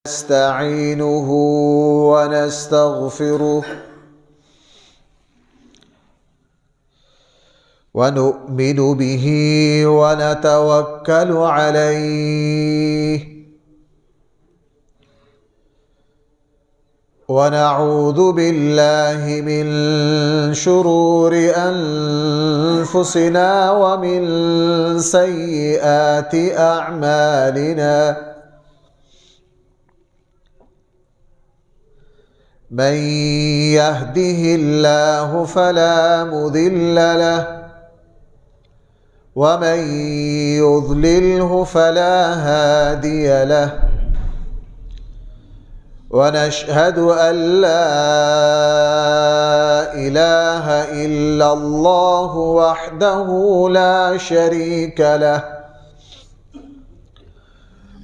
نستعينه ونستغفره ونؤمن به ونتوكل عليه ونعوذ بالله من شرور أنفسنا ومن سيئات أعمالنا من يهده الله فلا مضل له ومن يضلله فلا هادي له ونشهد أن لا إله إلا الله وحده لا شريك له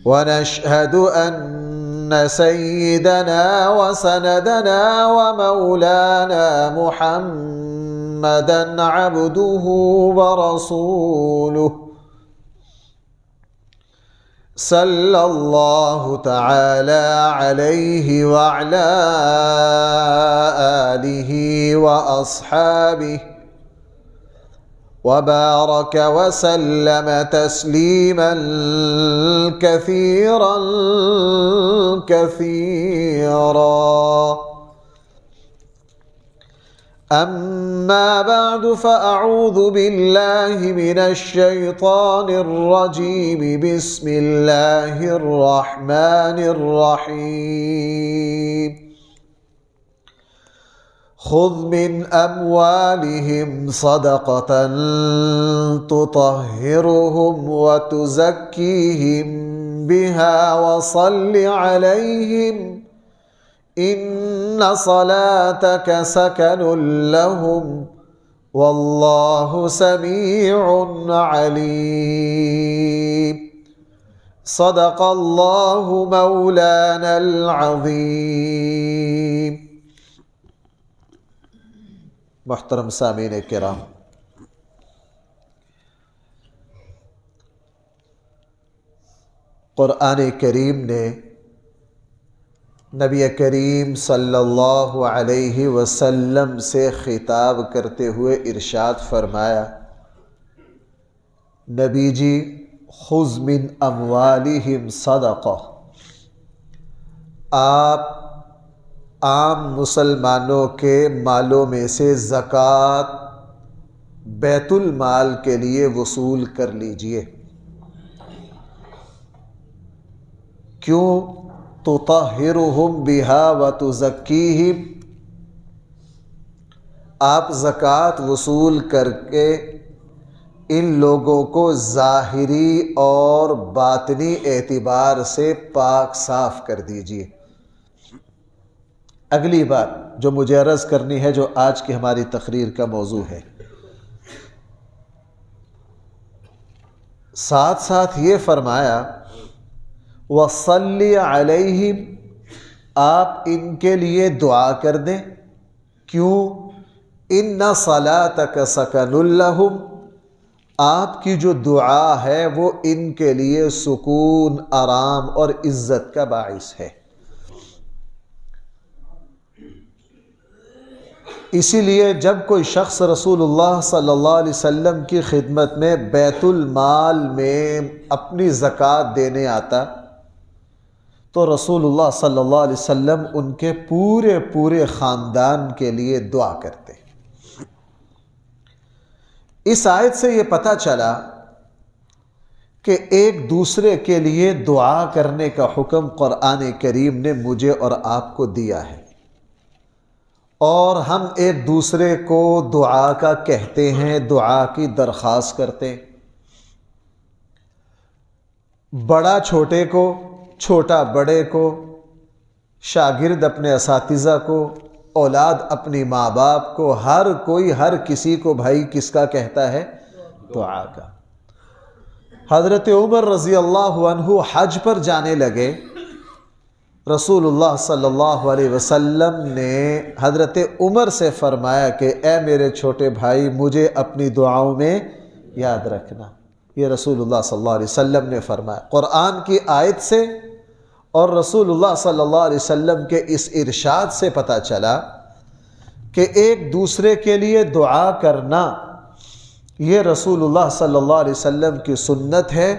ونشهد أن سيدنا وسندنا ومولانا محمدا عبده ورسوله صلى الله تعالى عليه وعلى آله وأصحابه وبارك وسلم تسليما كثيرا أما بعد فأعوذ بالله من الشيطان الرجيم بسم الله الرحمن الرحيم خذ من أموالهم صدقة تطهرهم وتزكيهم بها وصل عليهم إن صلاتك سكن لهم والله سميع عليم صدق الله مولانا العظيم. محترم سامعین کرام، قرآن کریم نے نبی کریم صلی اللہ علیہ وسلم سے خطاب کرتے ہوئے ارشاد فرمایا، نبی جی خذ من اموالہم صدقہ، آپ عام مسلمانوں کے مالوں میں سے زکوٰۃ بیت المال کے لیے وصول کر لیجئے۔ کیوں؟ تطہرہم بہا وتزکیہم، آپ زکوٰۃ وصول کر کے ان لوگوں کو ظاہری اور باطنی اعتبار سے پاک صاف کر دیجئے۔ اگلی بات جو مجھے عرض کرنی ہے، جو آج کی ہماری تقریر کا موضوع ہے، ساتھ ساتھ یہ فرمایا وَصَلِّ عَلَيْهِمْ، آپ ان کے لیے دعا کر دیں۔ کیوں؟ إِنَّ صَلَاتَكَ سَكَنٌ لَهُمْ، آپ کی جو دعا ہے وہ ان کے لیے سکون، آرام اور عزت کا باعث ہے۔ اسی لیے جب کوئی شخص رسول اللہ صلی اللہ علیہ وسلم کی خدمت میں بیت المال میں اپنی زکوٰۃ دینے آتا تو رسول اللہ صلی اللہ علیہ وسلم ان کے پورے خاندان کے لیے دعا کرتے۔ اس آیت سے یہ پتہ چلا کہ ایک دوسرے کے لیے دعا کرنے کا حکم قرآن کریم نے مجھے اور آپ کو دیا ہے، اور ہم ایک دوسرے کو دعا کا کہتے ہیں، دعا کی درخواست کرتے ہیں۔ بڑا چھوٹے کو، چھوٹا بڑے کو، شاگرد اپنے اساتذہ کو، اولاد اپنی ماں باپ کو، ہر کوئی ہر کسی کو بھائی کس کا کہتا ہے؟ دعا کا۔ حضرت عمر رضی اللہ عنہ حج پر جانے لگے، رسول اللہ صلی اللہ علیہ وسلم نے حضرت عمر سے فرمایا کہ اے میرے چھوٹے بھائی، مجھے اپنی دعاؤں میں یاد رکھنا۔ یہ رسول اللہ صلی اللہ علیہ وسلم نے فرمایا۔ قرآن کی آیت سے اور رسول اللہ صلی اللہ علیہ وسلم کے اس ارشاد سے پتہ چلا کہ ایک دوسرے کے لیے دعا کرنا یہ رسول اللہ صلی اللہ علیہ وسلم کی سنت ہے،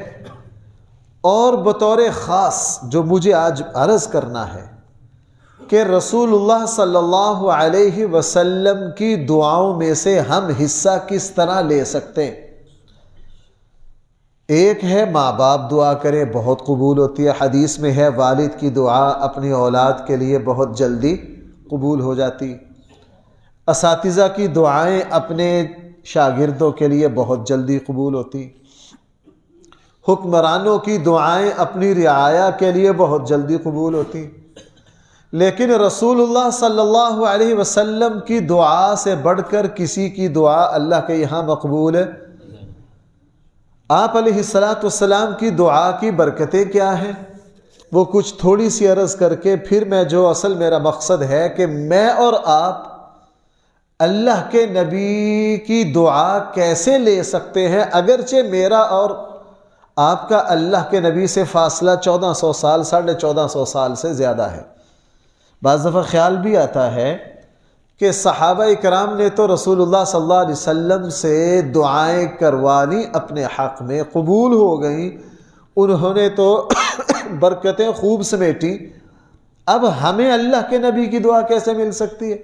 اور بطور خاص جو مجھے آج عرض کرنا ہے کہ رسول اللہ صلی اللہ علیہ وسلم کی دعاؤں میں سے ہم حصہ کس طرح لے سکتے ہیں۔ ایک ہے ماں باپ دعا کرے، بہت قبول ہوتی ہے، حدیث میں ہے والد کی دعا اپنی اولاد کے لیے بہت جلدی قبول ہو جاتی۔ اساتذہ کی دعائیں اپنے شاگردوں کے لیے بہت جلدی قبول ہوتی۔ حکمرانوں کی دعائیں اپنی رعایا کے لیے بہت جلدی قبول ہوتی۔ لیکن رسول اللہ صلی اللہ علیہ وسلم کی دعا سے بڑھ کر کسی کی دعا اللہ کے یہاں مقبول ہے۔ آپ علیہ السلام کی دعا کی برکتیں کیا ہیں، وہ کچھ تھوڑی سی عرض کر کے پھر میں جو اصل میرا مقصد ہے کہ میں اور آپ اللہ کے نبی کی دعا کیسے لے سکتے ہیں، اگرچہ میرا اور آپ کا اللہ کے نبی سے فاصلہ 1400 سال 1450 سال سے زیادہ ہے۔ بعض دفعہ خیال بھی آتا ہے کہ صحابہ اکرام نے تو رسول اللہ صلی اللہ علیہ وسلم سے دعائیں کروانی اپنے حق میں، قبول ہو گئیں، انہوں نے تو برکتیں خوب سمیٹی۔ اب ہمیں اللہ کے نبی کی دعا کیسے مل سکتی ہے؟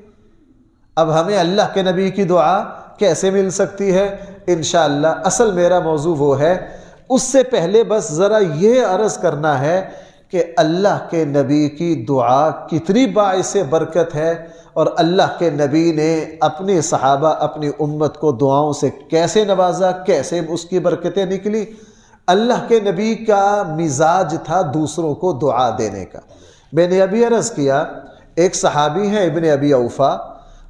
اب ہمیں اللہ کے نبی کی دعا کیسے مل سکتی ہے؟ انشاءاللہ اصل میرا موضوع وہ ہے۔ اس سے پہلے بس ذرا یہ عرض کرنا ہے کہ اللہ کے نبی کی دعا کتنی باعث برکت ہے، اور اللہ کے نبی نے اپنے صحابہ اپنی امت کو دعاؤں سے کیسے نوازا، کیسے اس کی برکتیں نکلی۔ اللہ کے نبی کا مزاج تھا دوسروں کو دعا دینے کا۔ میں نے ابھی عرض کیا، ایک صحابی ہیں ابن ابی اوفا،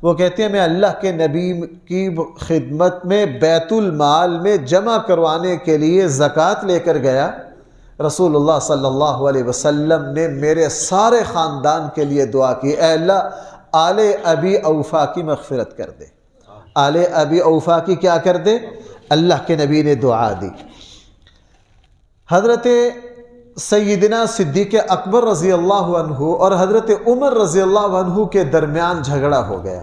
وہ کہتے ہیں میں اللہ کے نبی کی خدمت میں بیت المال میں جمع کروانے کے لیے زکوٰۃ لے کر گیا، رسول اللہ صلی اللہ علیہ وسلم نے میرے سارے خاندان کے لیے دعا کی، اے اللہ آل ابی اوفا کی مغفرت کر دے، آل ابی اوفا کی کیا کر دے؟ اللہ کے نبی نے دعا دی۔ حضرت سیدنا صدیق اکبر رضی اللہ عنہ اور حضرت عمر رضی اللہ عنہ کے درمیان جھگڑا ہو گیا۔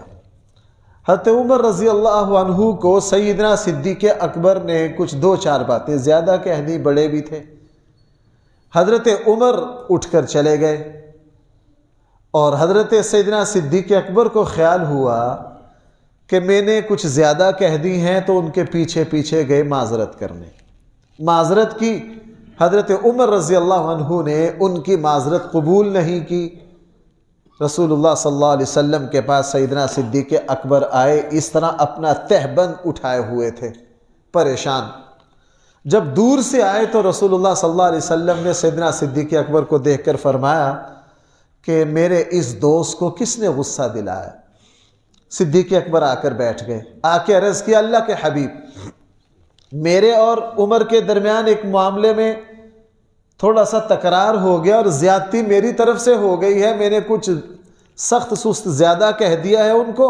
حضرت عمر رضی اللہ عنہ کو سیدنا صدیق اکبر نے کچھ دو چار باتیں زیادہ کہہ دی، بڑے بھی تھے۔ حضرت عمر اٹھ کر چلے گئے، اور حضرت سیدنا صدیق اکبر کو خیال ہوا کہ میں نے کچھ زیادہ کہہ دی ہیں، تو ان کے پیچھے پیچھے گئے معذرت کرنے۔ معذرت کی، حضرت عمر رضی اللہ عنہ نے ان کی معذرت قبول نہیں کی۔ رسول اللہ صلی اللہ علیہ وسلم کے پاس سیدنا صدیق اکبر آئے، اس طرح اپنا تہبند اٹھائے ہوئے تھے، پریشان۔ جب دور سے آئے تو رسول اللہ صلی اللہ علیہ وسلم نے سیدنا صدیق اکبر کو دیکھ کر فرمایا کہ میرے اس دوست کو کس نے غصہ دلایا؟ صدیق اکبر آ کر بیٹھ گئے، آ کے عرض کیا، اللہ کے حبیب، میرے اور عمر کے درمیان ایک معاملے میں تھوڑا سا تکرار ہو گیا، اور زیادتی میری طرف سے ہو گئی ہے، میں نے کچھ سخت سست زیادہ کہہ دیا ہے ان کو،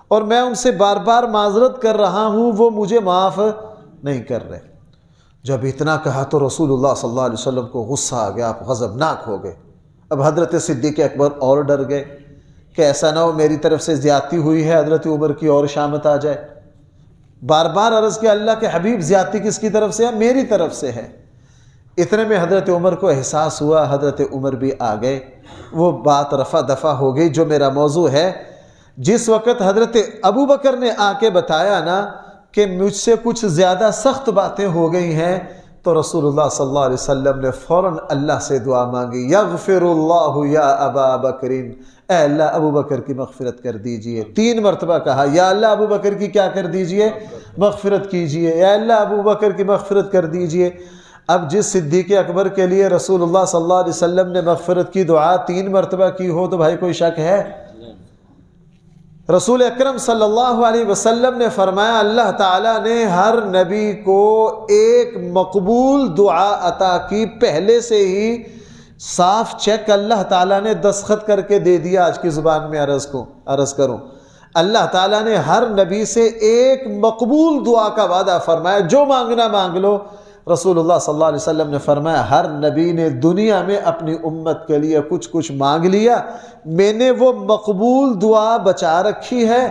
اور میں ان سے بار بار معذرت کر رہا ہوں، وہ مجھے معاف نہیں کر رہے۔ جب اتنا کہا تو رسول اللہ صلی اللہ علیہ وسلم کو غصہ آ گیا، آپ غضبناک ہو گئے۔ اب حضرت صدیق اکبر اور ڈر گئے کہ ایسا نہ ہو میری طرف سے زیادتی ہوئی ہے، حضرت عمر کی اور شامت آ جائے۔ بار بار عرض کیا، اللہ کے حبیب زیادتی کس کی طرف سے ہے؟ میری طرف سے ہے۔ اتنے میں حضرت عمر کو احساس ہوا، حضرت عمر بھی آ گئے، وہ بات رفع دفع ہو گئی۔ جو میرا موضوع ہے، جس وقت حضرت ابو بکر نے آ کے بتایا نا کہ مجھ سے کچھ زیادہ سخت باتیں ہو گئی ہیں، تو رسول اللہ صلی اللہ علیہ وسلم نے فوراً اللہ سے دعا مانگی، یغفر اللہ یا ابا بکرین، اے اللہ ابو بکر کی مغفرت کر دیجئے۔ 3 مرتبہ کہا، یا اللہ ابو بکر کی کیا کر دیجئے؟ مغفرت کیجئے، یا اللہ ابو بکر کی مغفرت کر دیجئے۔ اب جس صدیق اکبر کے لیے رسول اللہ صلی اللہ علیہ وسلم نے مغفرت کی دعا 3 مرتبہ کی ہو تو بھائی کوئی شک ہے؟ رسول اکرم صلی اللہ علیہ وسلم نے فرمایا، اللہ تعالیٰ نے ہر نبی کو ایک مقبول دعا عطا کی، پہلے سے ہی صاف چیک اللہ تعالیٰ نے دستخط کر کے دے دیا۔ آج کی زبان میں عرض کروں، اللہ تعالیٰ نے ہر نبی سے ایک مقبول دعا کا وعدہ فرمایا، جو مانگنا مانگ لو۔ رسول اللہ صلی اللہ علیہ وسلم نے فرمایا ہر نبی نے دنیا میں اپنی امت کے لیے کچھ مانگ لیا، میں نے وہ مقبول دعا بچا رکھی ہے،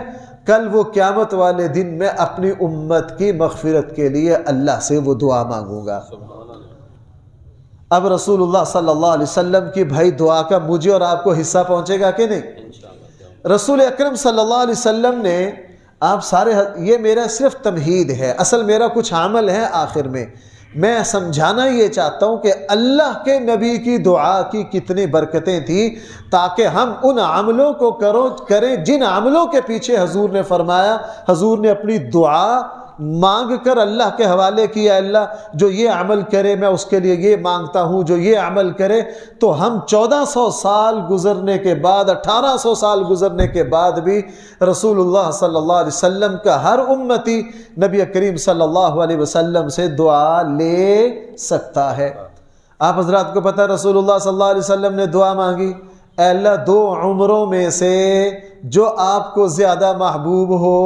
کل وہ قیامت والے دن میں اپنی امت کی مغفرت کے لیے اللہ سے وہ دعا مانگوں گا۔ اب رسول اللہ صلی اللہ علیہ وسلم کی بھائی دعا کا مجھے اور آپ کو حصہ پہنچے گا کہ نہیں؟ رسول اکرم صلی اللہ علیہ وسلم نے آپ سارے، یہ میرا صرف تمہید ہے، اصل میرا کچھ عمل ہے آخر میں سمجھانا یہ چاہتا ہوں کہ اللہ کے نبی کی دعا کی کتنی برکتیں تھیں، تاکہ ہم ان عملوں کو کریں جن عملوں کے پیچھے حضور نے فرمایا، حضور نے اپنی دعا مانگ کر اللہ کے حوالے کیا، اللہ جو یہ عمل کرے میں اس کے لیے یہ مانگتا ہوں، جو یہ عمل کرے۔ تو ہم 1400 سال گزرنے کے بعد، 1800 سال گزرنے کے بعد بھی رسول اللہ صلی اللہ علیہ وسلم کا ہر امتی نبی کریم صلی اللہ علیہ وسلم سے دعا لے سکتا ہے۔ آپ حضرات کو پتہ رسول اللہ صلی اللہ علیہ وسلم نے دعا مانگی، اے اللہ 2 عمروں میں سے جو آپ کو زیادہ محبوب ہو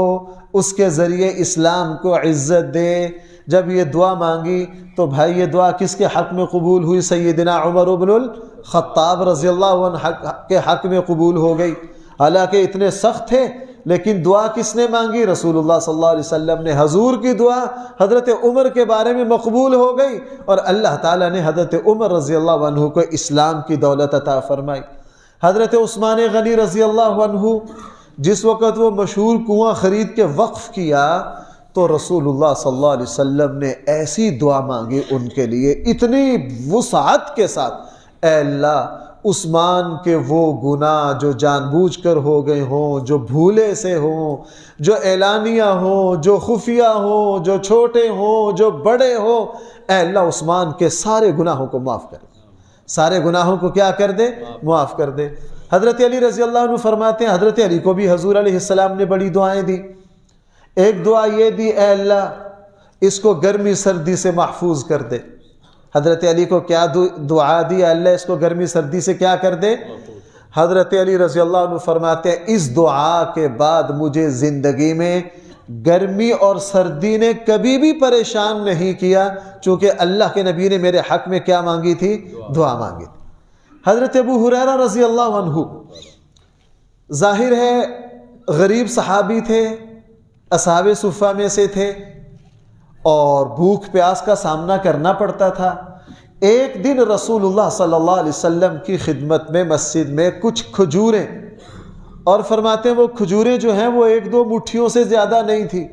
اس کے ذریعے اسلام کو عزت دے۔ جب یہ دعا مانگی تو بھائی یہ دعا کس کے حق میں قبول ہوئی؟ سیدنا عمر بن الخطاب رضی اللہ عنہ کے حق میں قبول ہو گئی۔ حالانکہ اتنے سخت تھے لیکن دعا کس نے مانگی؟ رسول اللہ صلی اللہ علیہ وسلم نے۔ حضور کی دعا حضرت عمر کے بارے میں مقبول ہو گئی اور اللہ تعالیٰ نے حضرت عمر رضی اللہ عنہ کو اسلام کی دولت عطا فرمائی۔ حضرت عثمان غنی رضی اللہ عنہ جس وقت وہ مشہور کنواں خرید کے وقف کیا تو رسول اللہ صلی اللہ علیہ وسلم نے ایسی دعا مانگی ان کے لیے اتنی وسعت کے ساتھ، اے اللہ عثمان کے وہ گناہ جو جان بوجھ کر ہو گئے ہوں، جو بھولے سے ہوں، جو اعلانیہ ہوں، جو خفیہ ہوں، جو چھوٹے ہوں، جو بڑے ہوں، اے اللہ عثمان کے سارے گناہوں کو معاف کر دے، سارے گناہوں کو کیا کر دے؟ معاف کر دے۔ حضرت علی رضی اللہ عنہ فرماتے ہیں حضرت علی کو بھی حضور علیہ السلام نے بڑی دعائیں دی۔ ایک دعا یہ دی، اے اللہ اس کو گرمی سردی سے محفوظ کر دے۔ حضرت علی کو کیا دعا دی؟ اللہ اس کو گرمی سردی سے کیا کر دے؟ حضرت علی رضی اللہ عنہ فرماتے ہیں اس دعا کے بعد مجھے زندگی میں گرمی اور سردی نے کبھی بھی پریشان نہیں کیا، چونکہ اللہ کے نبی نے میرے حق میں کیا مانگی تھی؟ دعا مانگی تھی۔ حضرت ابو ہریرہ رضی اللہ عنہ ظاہر ہے غریب صحابی تھے، اصحاب صفہ میں سے تھے اور بھوک پیاس کا سامنا کرنا پڑتا تھا۔ ایک دن رسول اللہ صلی اللہ علیہ وسلم کی خدمت میں مسجد میں کچھ کھجوریں، اور فرماتے ہیں وہ کھجوریں جو ہیں وہ 1-2 مٹھیوں سے زیادہ نہیں تھی،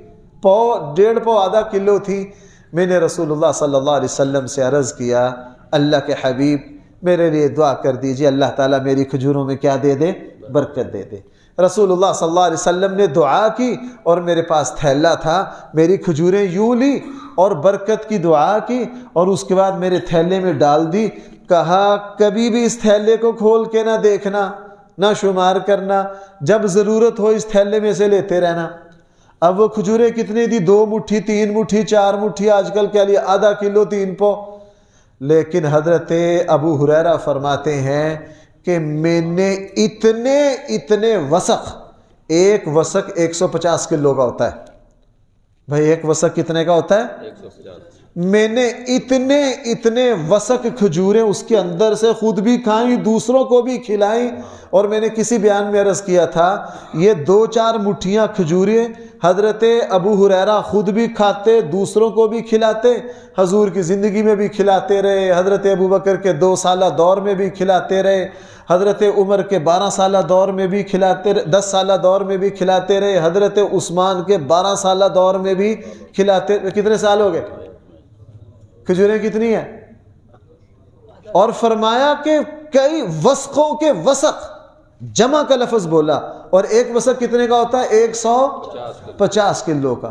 1.5 پاؤ آدھا کلو تھی۔ میں نے رسول اللہ صلی اللہ علیہ وسلم سے عرض کیا، اللہ کے حبیب میرے لیے دعا کر دیجئے اللہ تعالیٰ میری کھجوروں میں کیا دے دے؟ برکت دے دے۔ رسول اللہ صلی اللہ علیہ وسلم نے دعا کی اور میرے پاس تھیلا تھا، میری کھجوریں یوں لی اور برکت کی دعا کی اور اس کے بعد میرے تھیلے میں ڈال دی۔ کہا کبھی بھی اس تھیلے کو کھول کے نہ دیکھنا، نہ شمار کرنا، جب ضرورت ہو اس تھیلے میں سے لیتے رہنا۔ اب وہ کھجوریں کتنی دی؟ 2 مٹھی، 3 مٹھی، 4 مٹھی، آج کل کیا لیا؟ آدھا کلو، 3 پاؤ۔ لیکن حضرت ابو ہریرہ فرماتے ہیں کہ میں نے اتنے وسق، ایک وسق 150 کلو کا ہوتا ہے بھائی، ایک وسق کتنے کا ہوتا ہے؟ 150۔ میں نے اتنے وسق کھجوریں اس کے اندر سے خود بھی کھائیں، دوسروں کو بھی کھلائیں، اور میں نے کسی بیان میں عرض کیا تھا یہ 2-4 مٹھیاں کھجوریں حضرت ابو ہریرہ خود بھی کھاتے، دوسروں کو بھی کھلاتے، حضور کی زندگی میں بھی کھلاتے رہے، حضرت ابو بکر کے 2 سالہ دور میں بھی کھلاتے رہے، حضرت عمر کے 12 سالہ دور میں بھی کھلاتے رہے، 10 سالہ دور میں بھی کھلاتے رہے، حضرت عثمان کے 12 سالہ دور میں بھی کھلاتے۔ کتنے سال ہو گئے؟ کھجوریں کتنی ہیں؟ اور فرمایا کہ کئی وسقوں کے وسق، جمع کا لفظ بولا، اور ایک وسق کتنے کا ہوتا ہے؟ 150 کلو کا۔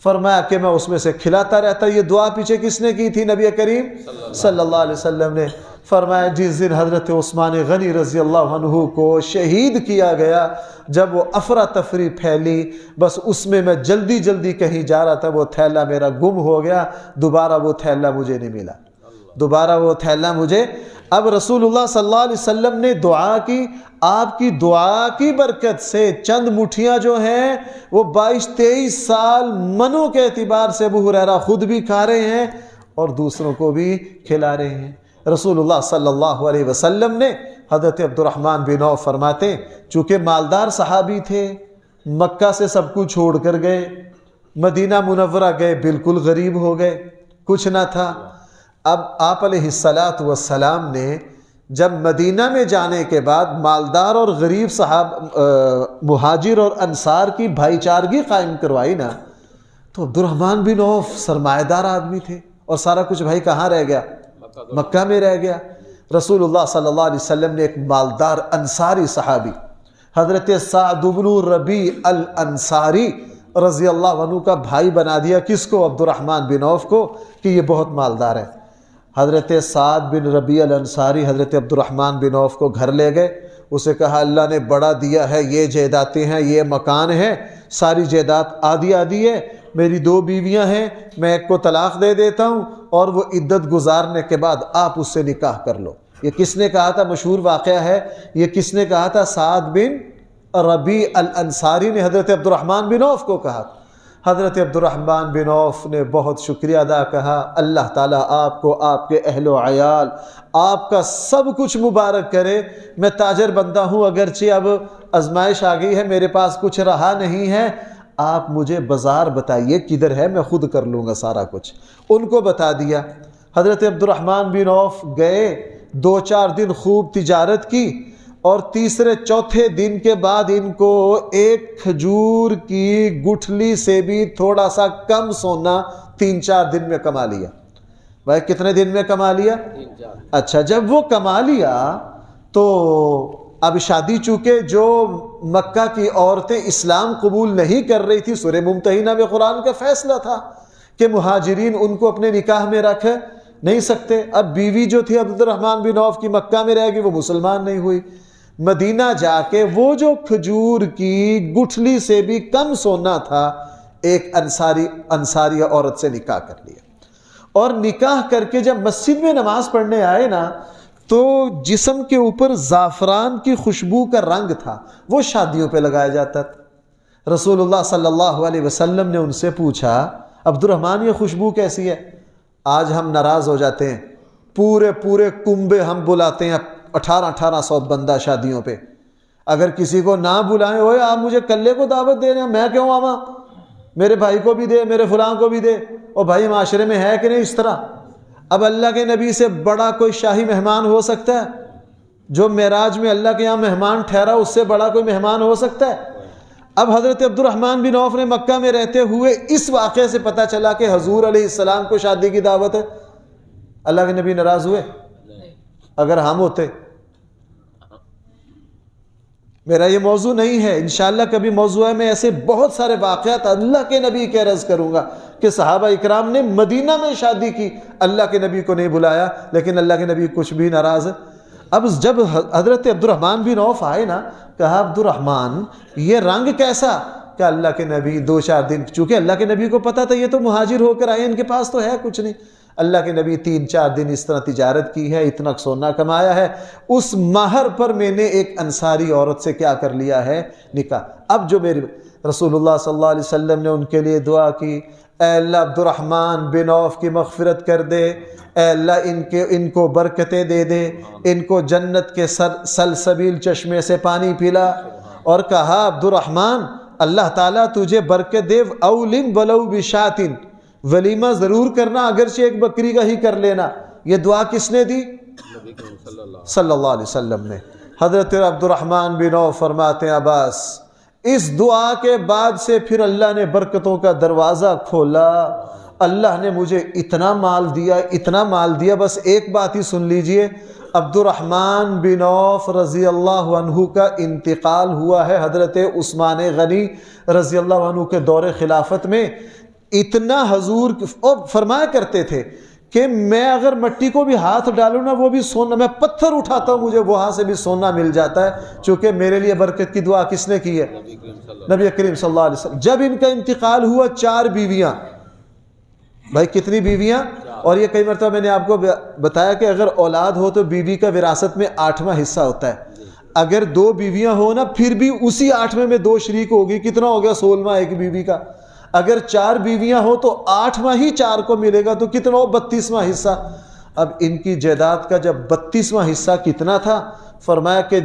فرمایا کہ میں اس میں سے کھلاتا رہتا۔ یہ دعا پیچھے کس نے کی تھی؟ نبی کریم صلی اللہ علیہ وسلم نے۔ فرمایا جس دن حضرت عثمان غنی رضی اللہ عنہ کو شہید کیا گیا، جب وہ افراتفری پھیلی، بس اس میں جلدی کہیں جا رہا تھا، وہ تھیلا میرا گم ہو گیا، دوبارہ وہ تھیلا مجھے نہیں ملا، دوبارہ وہ تھیلا مجھے۔ اب رسول اللہ صلی اللہ علیہ وسلم نے دعا کی، آپ کی دعا کی برکت سے چند مٹھیاں جو ہیں وہ 22-23 سال منوں کے اعتبار سے ابو ہریرہ خود بھی کھا رہے ہیں اور دوسروں کو بھی کھلا رہے ہیں۔ رسول اللہ صلی اللہ علیہ وسلم نے حضرت عبد الرحمن بن عوف فرماتے ہیں، چونکہ مالدار صحابی تھے، مکہ سے سب کچھ چھوڑ کر گئے، مدینہ منورہ گئے، بالکل غریب ہو گئے، کچھ نہ تھا۔ اب آپ علیہ السلام نے جب مدینہ میں جانے کے بعد مالدار اور غریب مہاجر اور انصار کی بھائی چارگی قائم کروائی نا، تو عبد الرحمن بن عوف سرمایہ دار آدمی تھے، اور سارا کچھ بھائی کہاں رہ گیا؟ مکہ میں رہ گیا۔ رسول اللہ صلی اللہ علیہ وسلم نے ایک مالدار انصاری صحابی حضرت سعد بن ربیع الانصاری رضی اللہ عنہ کا بھائی بنا دیا۔ کس کو؟ عبد الرحمن بن عوف کو، کہ یہ بہت مالدار ہے۔ حضرت سعد بن ربیع الانصاری حضرت عبد الرحمن بن عوف کو گھر لے گئے، اسے کہا اللہ نے بڑا دیا ہے، یہ جائیدادیں ہیں، یہ مکان ہے، ساری جائیداد آدھی آدھی ہے، میری 2 بیویاں ہیں، میں ایک کو طلاق دے دیتا ہوں، اور وہ عدت گزارنے کے بعد آپ اس سے نکاح کر لو۔ یہ کس نے کہا تھا؟ مشہور واقعہ ہے، یہ کس نے کہا تھا؟ سعد بن ربیع الانصاری نے حضرت عبد الرحمن بن عوف کو کہا۔ حضرت عبد الرحمن بن عوف نے بہت شکریہ ادا کہا، اللہ تعالیٰ آپ کو، آپ کے اہل و عیال، آپ کا سب کچھ مبارک کرے، میں تاجر بندہ ہوں، اگرچہ اب آزمائش آ گئی ہے، میرے پاس کچھ رہا نہیں ہے، آپ مجھے بازار بتائیے کدھر ہے، میں خود کر لوں گا سارا کچھ۔ ان کو بتا دیا۔ حضرت عبد الرحمن بن عوف گئے، 2-4 دن خوب تجارت کی، اور تیسرے چوتھے دن کے بعد ان کو ایک کھجور کی گٹھلی سے بھی تھوڑا سا کم سونا 3-4 دن میں کما لیا۔ بھائی کتنے دن میں کما لیا؟ 3-4۔ اچھا، جب وہ کما لیا تو اب شادی، چونکہ جو مکہ کی عورتیں اسلام قبول نہیں کر رہی تھی، سورہ ممتحنہ میں قرآن کا فیصلہ تھا کہ مہاجرین ان کو اپنے نکاح میں رکھ نہیں سکتے۔ اب بیوی جو تھی عبد الرحمن بن عوف کی مکہ میں رہ گئی، وہ مسلمان نہیں ہوئی، مدینہ جا کے وہ جو کھجور کی گٹھلی سے بھی کم سونا تھا، ایک انصاری عورت سے نکاح کر لیا۔ اور نکاح کر کے جب مسجد میں نماز پڑھنے آئے نا، تو جسم کے اوپر زعفران کی خوشبو کا رنگ تھا، وہ شادیوں پہ لگایا جاتا تھا۔ رسول اللہ صلی اللہ علیہ وسلم نے ان سے پوچھا، عبد الرحمن یہ خوشبو کیسی ہے؟ آج ہم ناراض ہو جاتے ہیں، پورے کنبے ہم بلاتے ہیں، 1800 بندہ شادیوں پہ، اگر کسی کو نہ بلائیں، اوے آپ مجھے کلے کو دعوت دے رہے ہیں، میں کیوں آواں؟ میرے بھائی کو بھی دے، میرے فلاں کو بھی دے۔ اور بھائی معاشرے میں ہے کہ نہیں اس طرح؟ اب اللہ کے نبی سے بڑا کوئی شاہی مہمان ہو سکتا ہے؟ جو معراج میں اللہ کے یہاں مہمان ٹھہرا، اس سے بڑا کوئی مہمان ہو سکتا ہے؟ اب حضرت عبد الرحمن بن عوف نے مکہ میں رہتے ہوئے اس واقعے سے پتہ چلا کہ حضور علیہ السلام کو شادی کی دعوت ہے، اللہ کے نبی ناراض ہوئے؟ اگر ہم ہوتے؟ میرا یہ موضوع نہیں ہے، انشاءاللہ کبھی موضوع ہے، میں ایسے بہت سارے واقعات اللہ کے نبی کے عرض کروں گا کہ صحابہ اکرام نے مدینہ میں شادی کی، اللہ کے نبی کو نہیں بلایا، لیکن اللہ کے نبی کچھ بھی ناراض ہے۔ اب جب حضرت عبد الرحمن بن عوف آئے نا، کہا عبد الرحمن یہ رنگ کیسا؟ کہ اللہ کے نبی 2-4 دن، چونکہ اللہ کے نبی کو پتا تھا یہ تو مہاجر ہو کر آئے، ان کے پاس تو ہے کچھ نہیں، اللہ کے نبی 3-4 دن اس طرح تجارت کی ہے، اتنا سونا کمایا ہے، اس مہر پر میں نے ایک انصاری عورت سے کیا کر لیا ہے؟ نکاح۔ اب جو میرے رسول اللہ صلی اللہ علیہ وسلم نے ان کے لیے دعا کی، اے اللہ عبد الرحمن بن عوف کی مغفرت کر دے، اے اللہ ان کو برکتیں دے دے، ان کو جنت کے سلسبیل چشمے سے پانی پلا۔ اور کہا عبد الرحمن اللہ تعالیٰ تجھے برکت دے، اولم ولو بشاتن، ولیمہ ضرور کرنا، اگرچہ ایک بکری کا ہی کر لینا۔ یہ دعا کس نے دی؟ صلی اللہ علیہ وسلم نے۔ حضرت عبد الرحمن بن عوف فرماتے ہیں عباس، اس دعا کے بعد سے پھر اللہ نے برکتوں کا دروازہ کھولا، اللہ نے مجھے اتنا مال دیا، اتنا مال دیا۔ بس ایک بات ہی سن لیجئے، عبد الرحمن بن عوف رضی اللہ عنہ کا انتقال ہوا ہے حضرت عثمان غنی رضی اللہ عنہ کے دور خلافت میں۔ اتنا حضور فرمایا کرتے تھے کہ میں اگر مٹی کو بھی ہاتھ ڈالوں نا، وہ بھی سونا، میں پتھر اٹھاتا ہوں مجھے وہاں سے بھی سونا مل جاتا ہے، چونکہ میرے لیے برکت کی دعا کس نے کی ہے؟ نبی کریم صلی اللہ علیہ وسلم۔ جب ان کا انتقال ہوا، 4 بیویاں، بھائی کتنی بیویاں؟ اور یہ کئی مرتبہ میں نے آپ کو بتایا کہ اگر اولاد ہو تو بیوی کا وراثت میں 8واں حصہ ہوتا ہے، اگر 2 بیویاں ہو نا، پھر بھی اسی 8ویں میں 2 شریک ہوگی، کتنا ہو گیا؟ 16واں ایک بیوی کا۔ اگر 4 بیویاں ہو تو 8واں ہی 4 کو ملے گا، تو کتنا ہو؟ 32واں حصہ۔ اب ان کی جائیداد کا جب 32واں حصہ کتنا تھا؟ فرمایا کہ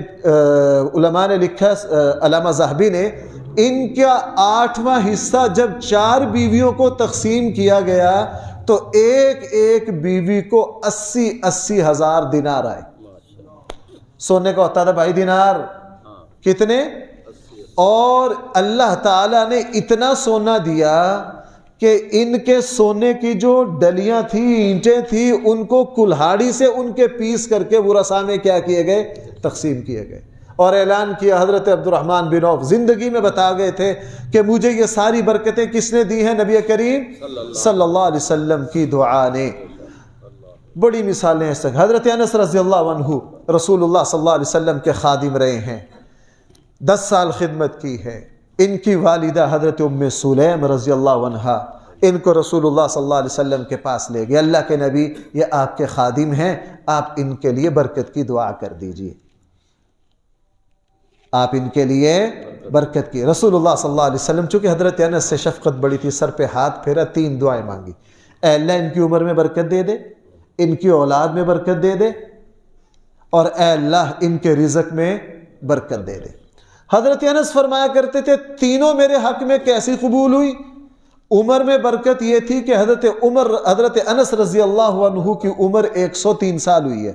علماء نے لکھا، علامہ ذہبی نے، ان کا 8واں حصہ جب 4 بیویوں کو تقسیم کیا گیا تو ایک ایک بیوی کو 80 ہزار دینار آئے۔ سونے کا ہوتا تھا بھائی دینار کتنے؟ اور اللہ تعالیٰ نے اتنا سونا دیا کہ ان کے سونے کی جو ڈلیاں تھیں، اینٹیں تھیں، ان کو کلہاڑی سے ان کے پیس کر کے ورثاء میں کیا کیے گئے؟ تقسیم کیے گئے۔ اور اعلان کیا، حضرت عبد الرحمن بن عوف زندگی میں بتا گئے تھے کہ مجھے یہ ساری برکتیں کس نے دی ہیں؟ نبی کریم صلی اللہ علیہ وسلم کی دعا نے۔ بڑی مثالیں اس تک۔ حضرت انس رضی اللہ عنہ رسول اللہ صلی اللہ علیہ وسلم کے خادم رہے ہیں، 10 سال خدمت کی ہے۔ ان کی والدہ حضرت ام سلیم رضی اللہ عنہا، ان کو رسول اللہ صلی اللہ علیہ وسلم کے پاس لے گئے، اللہ کے نبی یہ آپ کے خادم ہیں، آپ ان کے لیے برکت کی دعا کر دیجئے، آپ ان کے لیے برکت کی۔ رسول اللہ صلی اللہ علیہ وسلم چونکہ حضرت انس سے شفقت بڑی تھی، سر پہ ہاتھ پھیرا، 3 دعائیں مانگی۔ اے اللہ ان کی عمر میں برکت دے دے، ان کی اولاد میں برکت دے دے، اور اے اللہ ان کے رزق میں برکت دے دے۔ حضرت انس فرمایا کرتے تھے تینوں میرے حق میں کیسی قبول ہوئی؟ عمر میں برکت یہ تھی کہ حضرت انس رضی اللہ عنہ کی عمر 103 سال ہوئی ہے،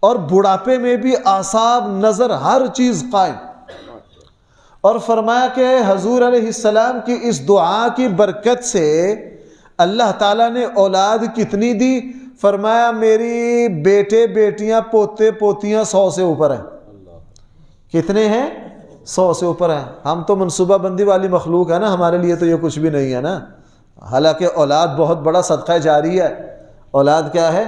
اور بڑھاپے میں بھی اعصاب، نظر، ہر چیز قائم۔ اور فرمایا کہ حضور علیہ السلام کی اس دعا کی برکت سے اللہ تعالیٰ نے اولاد کتنی دی؟ فرمایا میری بیٹے بیٹیاں پوتے پوتیاں 100 سے اوپر ہیں۔ کتنے ہیں؟ 100 سے اوپر ہیں۔ ہم تو منصوبہ بندی والی مخلوق ہے نا، ہمارے لیے تو یہ کچھ بھی نہیں ہے نا۔ حالانکہ اولاد بہت بڑا صدقہ جاری ہے، اولاد کیا ہے؟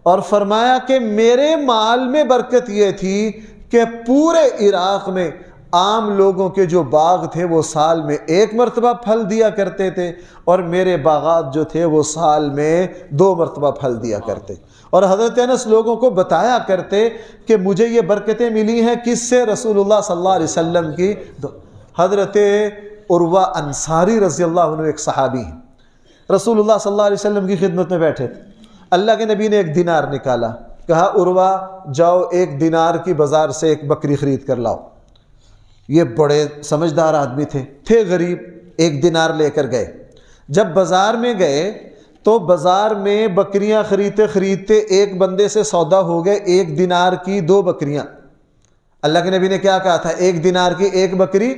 اور فرمایا کہ میرے مال میں برکت یہ تھی کہ پورے عراق میں عام لوگوں کے جو باغ تھے وہ سال میں 1 مرتبہ پھل دیا کرتے تھے، اور میرے باغات جو تھے وہ سال میں 2 مرتبہ پھل دیا کرتے۔ اور حضرت انس لوگوں کو بتایا کرتے کہ مجھے یہ برکتیں ملی ہیں کس سے؟ رسول اللہ صلی اللہ علیہ وسلم کی۔ حضرت عروہ انصاری رضی اللہ عنہ ایک صحابی ہیں، رسول اللہ صلی اللہ علیہ وسلم کی خدمت میں بیٹھے تھے۔ اللہ کے نبی نے 1 دینار نکالا، کہا عروہ جاؤ 1 دینار کی بازار سے ایک بکری خرید کر لاؤ۔ یہ بڑے سمجھدار آدمی تھے غریب، 1 دینار لے کر گئے۔ جب بازار میں گئے تو بازار میں بکریاں خریدتے خریدتے ایک بندے سے سودا ہو گئے 1 دینار کی 2 بکریاں۔ اللہ کے نبی نے کیا کہا تھا؟ 1 دینار کی 1 بکری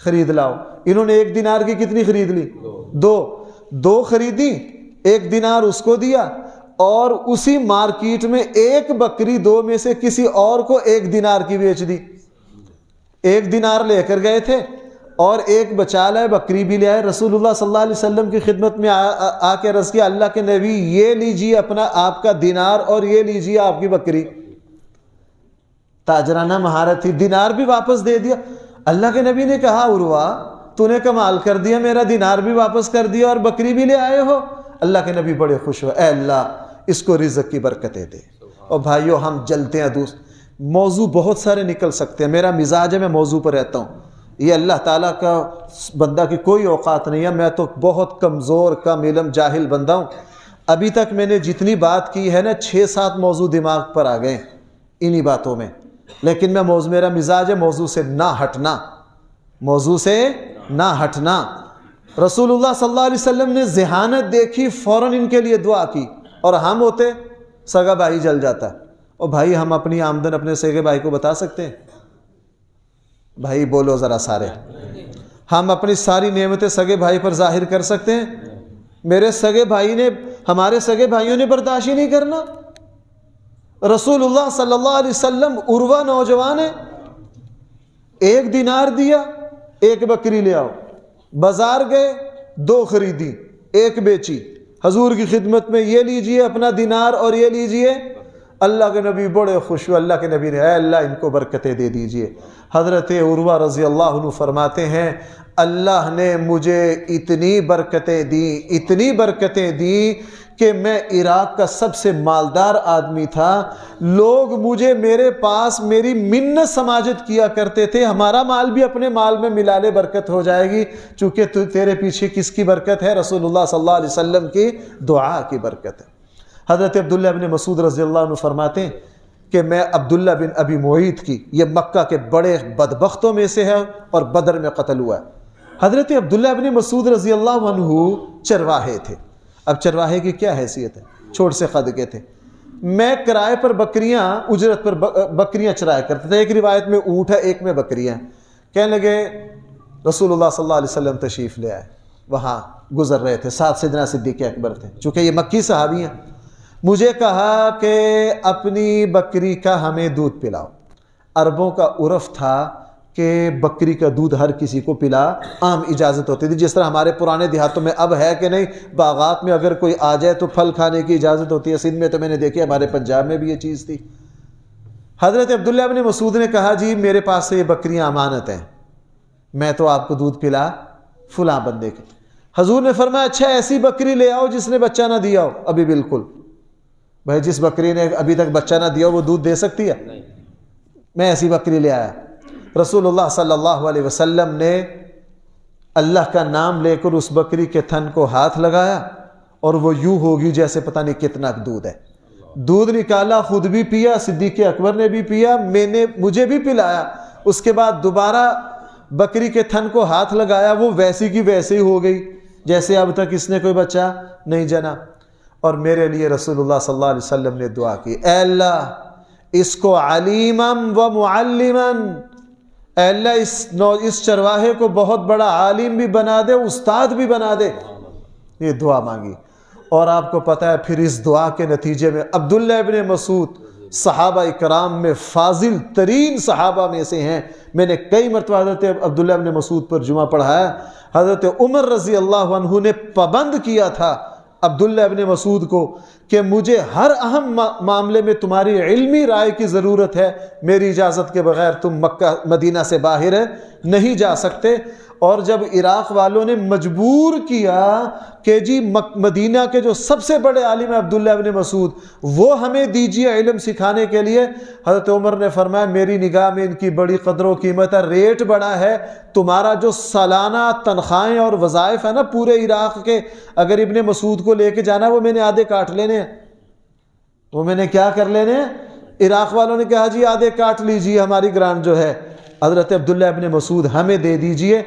خرید لاؤ۔ انہوں نے 1 دینار کی کتنی خرید لی؟ 2 خریدی، 1 دینار اس کو دیا، اور اسی مارکیٹ میں 1 بکری 2 میں سے کسی اور کو 1 دینار کی بیچ دی۔ 1 دینار لے کر گئے تھے اور 1 بچا لائے، بکری بھی لے آئے۔ رسول اللہ صلی اللہ علیہ وسلم کی خدمت میں آ کے عرض کیا، اللہ کے نبی یہ لیجیے اپنا آپ کا دینار، اور یہ لیجیے آپ کی بکری۔ تاجرانہ مہارت تھی، دینار بھی واپس دے دیا۔ اللہ کے نبی نے کہا عروہ تو نے کمال کر دیا، میرا دینار بھی واپس کر دیا اور بکری بھی لے آئے ہو۔ اللہ کے نبی بڑے خوش ہوئے، اے اللہ اس کو رزق کی برکتیں دے۔ اور بھائیو ہم جلتے ہیں، موضوع بہت سارے نکل سکتے ہیں، میرا مزاج ہے میں موضوع پر رہتا ہوں، یہ اللہ تعالیٰ کا بندہ کی کوئی اوقات نہیں ہے، میں تو بہت کمزور کم علم جاہل بندہ ہوں۔ ابھی تک میں نے جتنی بات کی ہے نا 6-7 موضوع دماغ پر آ گئے انہی باتوں میں، لیکن میرا مزاج ہے موضوع سے نہ ہٹنا، موضوع سے نہ ہٹنا۔ رسول اللہ صلی اللہ علیہ وسلم نے ذہانت دیکھی، فوراً ان کے لیے دعا کی، اور ہم ہوتے سگا بھائی جل جاتا۔ اور بھائی ہم اپنی آمدن اپنے سگے بھائی کو بتا سکتے ہیں؟ بھائی بولو ذرا سارے، ہم اپنی ساری نعمتیں سگے بھائی پر ظاہر کر سکتے ہیں؟ میرے سگے بھائی نے، ہمارے سگے بھائیوں نے برداشت ہی نہیں کرنا۔ رسول اللہ صلی اللہ علیہ وسلم، عروہ نوجوان ہے، 1 دینار دیا، 1 بکری لے آؤ۔ بازار گئے، 2 خریدی، 1 بیچی، حضور کی خدمت میں یہ لیجئے اپنا دینار اور یہ لیجئے۔ اللہ کے نبی بڑے خوش ہوئے، اللہ کے نبی نے اے اللہ ان کو برکتیں دے دیجئے۔ حضرت عروہ رضی اللہ عنہ فرماتے ہیں اللہ نے مجھے اتنی برکتیں دی کہ میں عراق کا سب سے مالدار آدمی تھا، لوگ مجھے میرے پاس میری منت سماجت کیا کرتے تھے، ہمارا مال بھی اپنے مال میں ملا لے برکت ہو جائے گی، چونکہ تیرے پیچھے کس کی برکت ہے؟ رسول اللہ صلی اللہ علیہ وسلم کی دعا کی برکت ہے۔ حضرت عبداللہ بن مسعود رضی اللہ عنہ فرماتے ہیں کہ میں عبداللہ بن ابی معیط کی، یہ مکہ کے بڑے بدبختوں میں سے ہے اور بدر میں قتل ہوا ہے۔ حضرت عبداللہ بن مسعود رضی اللہ عنہ چرواہے تھے۔ اب چرواہے کی کیا حیثیت ہے؟ چھوٹ سے قد کے تھے۔ میں کرائے پر بکریاں، اجرت پر بکریاں چرایا کرتے تھے، ایک روایت میں اونٹ ہے، ایک میں بکریاں۔ کہنے لگے رسول اللہ صلی اللہ علیہ وسلم تشریف لے آئے، وہاں گزر رہے تھے، ساتھ سیدنا صدیق اکبر تھے، چونکہ یہ مکی صحابی ہیں۔ مجھے کہا کہ اپنی بکری کا ہمیں دودھ پلاؤ۔ عربوں کا عرف تھا کہ بکری کا دودھ ہر کسی کو پلا، عام اجازت ہوتی تھی، جس طرح ہمارے پرانے دیہاتوں میں اب ہے کہ نہیں، باغات میں اگر کوئی آ جائے تو پھل کھانے کی اجازت ہوتی ہے۔ سندھ میں تو میں نے دیکھی، ہمارے پنجاب میں بھی یہ چیز تھی۔ حضرت عبداللہ بن مسعود نے کہا جی میرے پاس سے یہ بکریاں امانت ہیں، میں تو آپ کو دودھ پلا فلاں بندے کے۔ حضور نے فرمایا اچھا ایسی بکری لے آؤ جس نے بچہ نہ دیا ہو۔ ابھی بالکل بھائی، جس بکری نے ابھی تک بچہ نہ دیا ہو وہ دودھ دے سکتی ہے؟ میں ایسی بکری لے آیا۔ رسول اللہ صلی اللہ علیہ وسلم نے اللہ کا نام لے کر اس بکری کے تھن کو ہاتھ لگایا اور وہ یوں ہوگی جیسے پتہ نہیں کتنا دودھ ہے۔ دودھ نکالا، خود بھی پیا، صدیق اکبر نے بھی پیا، مجھے بھی پلایا۔ اس کے بعد دوبارہ بکری کے تھن کو ہاتھ لگایا، وہ ویسی کی ویسی ہو گئی جیسے اب تک اس نے کوئی بچہ نہیں جنا۔ اور میرے لیے رسول اللہ صلی اللہ علیہ وسلم نے دعا کی، اے اللہ اس کو علیمم و معلمن، اے اللہ اس چرواہے کو بہت بڑا عالم بھی بنا دے، استاد بھی بنا دے۔ یہ دعا مانگی، اور آپ کو پتہ ہے پھر اس دعا کے نتیجے میں عبداللہ ابن مسعود صحابہ اکرام میں فاضل ترین صحابہ میں سے ہیں۔ میں نے کئی مرتبہ حضرت عبداللہ ابن مسعود پر جمعہ پڑھایا۔ حضرت عمر رضی اللہ عنہ نے پابند کیا تھا عبداللہ ابن مسعود کو کہ مجھے ہر اہم معاملے میں تمہاری علمی رائے کی ضرورت ہے، میری اجازت کے بغیر تم مکہ مدینہ سے باہر نہیں جا سکتے۔ اور جب عراق والوں نے مجبور کیا کہ جی مدینہ کے جو سب سے بڑے عالم ہیں عبداللہ ابن مسعود، وہ ہمیں دیجیے علم سکھانے کے لیے، حضرت عمر نے فرمایا میری نگاہ میں ان کی بڑی قدر و قیمت ہے، ریٹ بڑا ہے، تمہارا جو سالانہ تنخواہیں اور وظائف ہے نا پورے عراق کے، اگر ابن مسعود کو لے کے جانا وہ میں نے آدھے کاٹ لینے ہیں۔ وہ میں نے کیا کر لینے ہیں؟ عراق والوں نے کہا جی آدھے کاٹ لیجیے ہماری گرانٹ جو ہے، حضرت عبداللہ ابن مسعود ہمیں دے دیجیے۔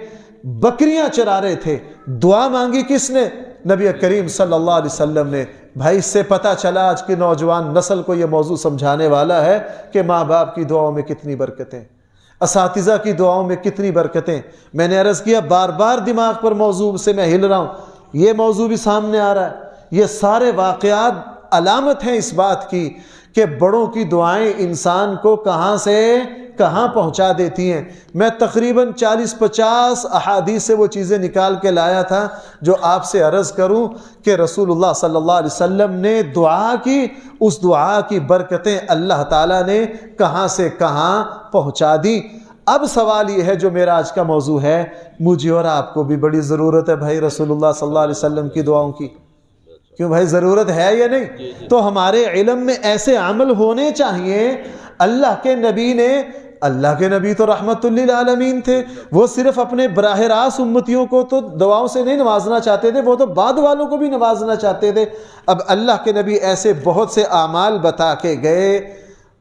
بکریاں چرا رہے تھے، دعا مانگی کس نے؟ نبی کریم صلی اللہ علیہ وسلم نے۔ بھائی اس سے پتہ چلا آج کی نوجوان نسل کو یہ موضوع سمجھانے والا ہے کہ ماں باپ کی دعاؤں میں کتنی برکتیں، اساتذہ کی دعاؤں میں کتنی برکتیں۔ میں نے عرض کیا بار بار دماغ پر موضوع سے میں ہل رہا ہوں، یہ موضوع بھی سامنے آ رہا ہے۔ یہ سارے واقعات علامت ہیں اس بات کی کہ بڑوں کی دعائیں انسان کو کہاں سے کہاں پہنچا دیتی ہیں۔ میں تقریباً 40-50 احادیث سے وہ چیزیں نکال کے لایا تھا جو آپ سے عرض کروں کہ رسول اللہ صلی اللہ علیہ وسلم نے دعا کی، اس دعا کی برکتیں اللہ تعالیٰ نے کہاں سے کہاں پہنچا دی۔ اب سوال یہ ہے جو میرا آج کا موضوع ہے، مجھے اور آپ کو بھی بڑی ضرورت ہے بھائی رسول اللہ صلی اللہ علیہ وسلم کی دعاؤں کی۔ کیوں بھائی ضرورت ہے یا نہیں؟ تو ہمارے علم میں ایسے عمل ہونے چاہیے۔ اللہ کے نبی تو رحمت للعالمین تھے، وہ صرف اپنے براہ راست امتیوں کو تو دعاؤں سے نہیں نوازنا چاہتے تھے، وہ تو بعد والوں کو بھی نوازنا چاہتے تھے۔ اب اللہ کے نبی ایسے بہت سے اعمال بتا کے گئے،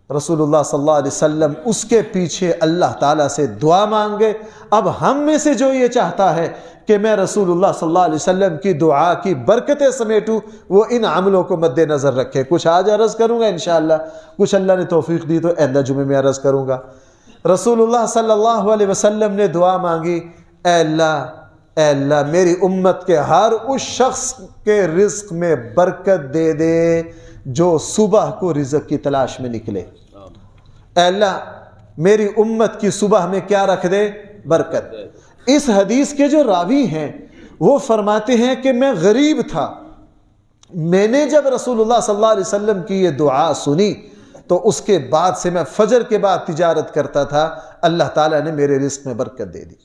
رسول اللہ صلی اللہ علیہ وسلم اس کے پیچھے اللہ تعالیٰ سے دعا مانگے۔ اب ہم میں سے جو یہ چاہتا ہے کہ میں رسول اللہ صلی اللہ علیہ وسلم کی دعا کی برکتیں سمیٹوں، وہ ان عملوں کو مد نظر رکھے۔ کچھ آج عرض کروں گا انشاءاللہ، کچھ اللہ نے توفیق دی تو آئندہ جمعے میں عرض کروں گا۔ رسول اللہ صلی اللہ علیہ وسلم نے دعا مانگی، اے اللہ میری امت کے ہر اس شخص کے رزق میں برکت دے دے جو صبح کو رزق کی تلاش میں نکلے۔ اے اللہ میری امت کی صبح میں کیا رکھ دے؟ برکت۔ اس حدیث کے جو راوی ہیں وہ فرماتے ہیں کہ میں غریب تھا، میں نے جب رسول اللہ صلی اللہ علیہ وسلم کی یہ دعا سنی تو اس کے بعد سے میں فجر کے بعد تجارت کرتا تھا، اللہ تعالیٰ نے میرے رزق میں برکت دے دی۔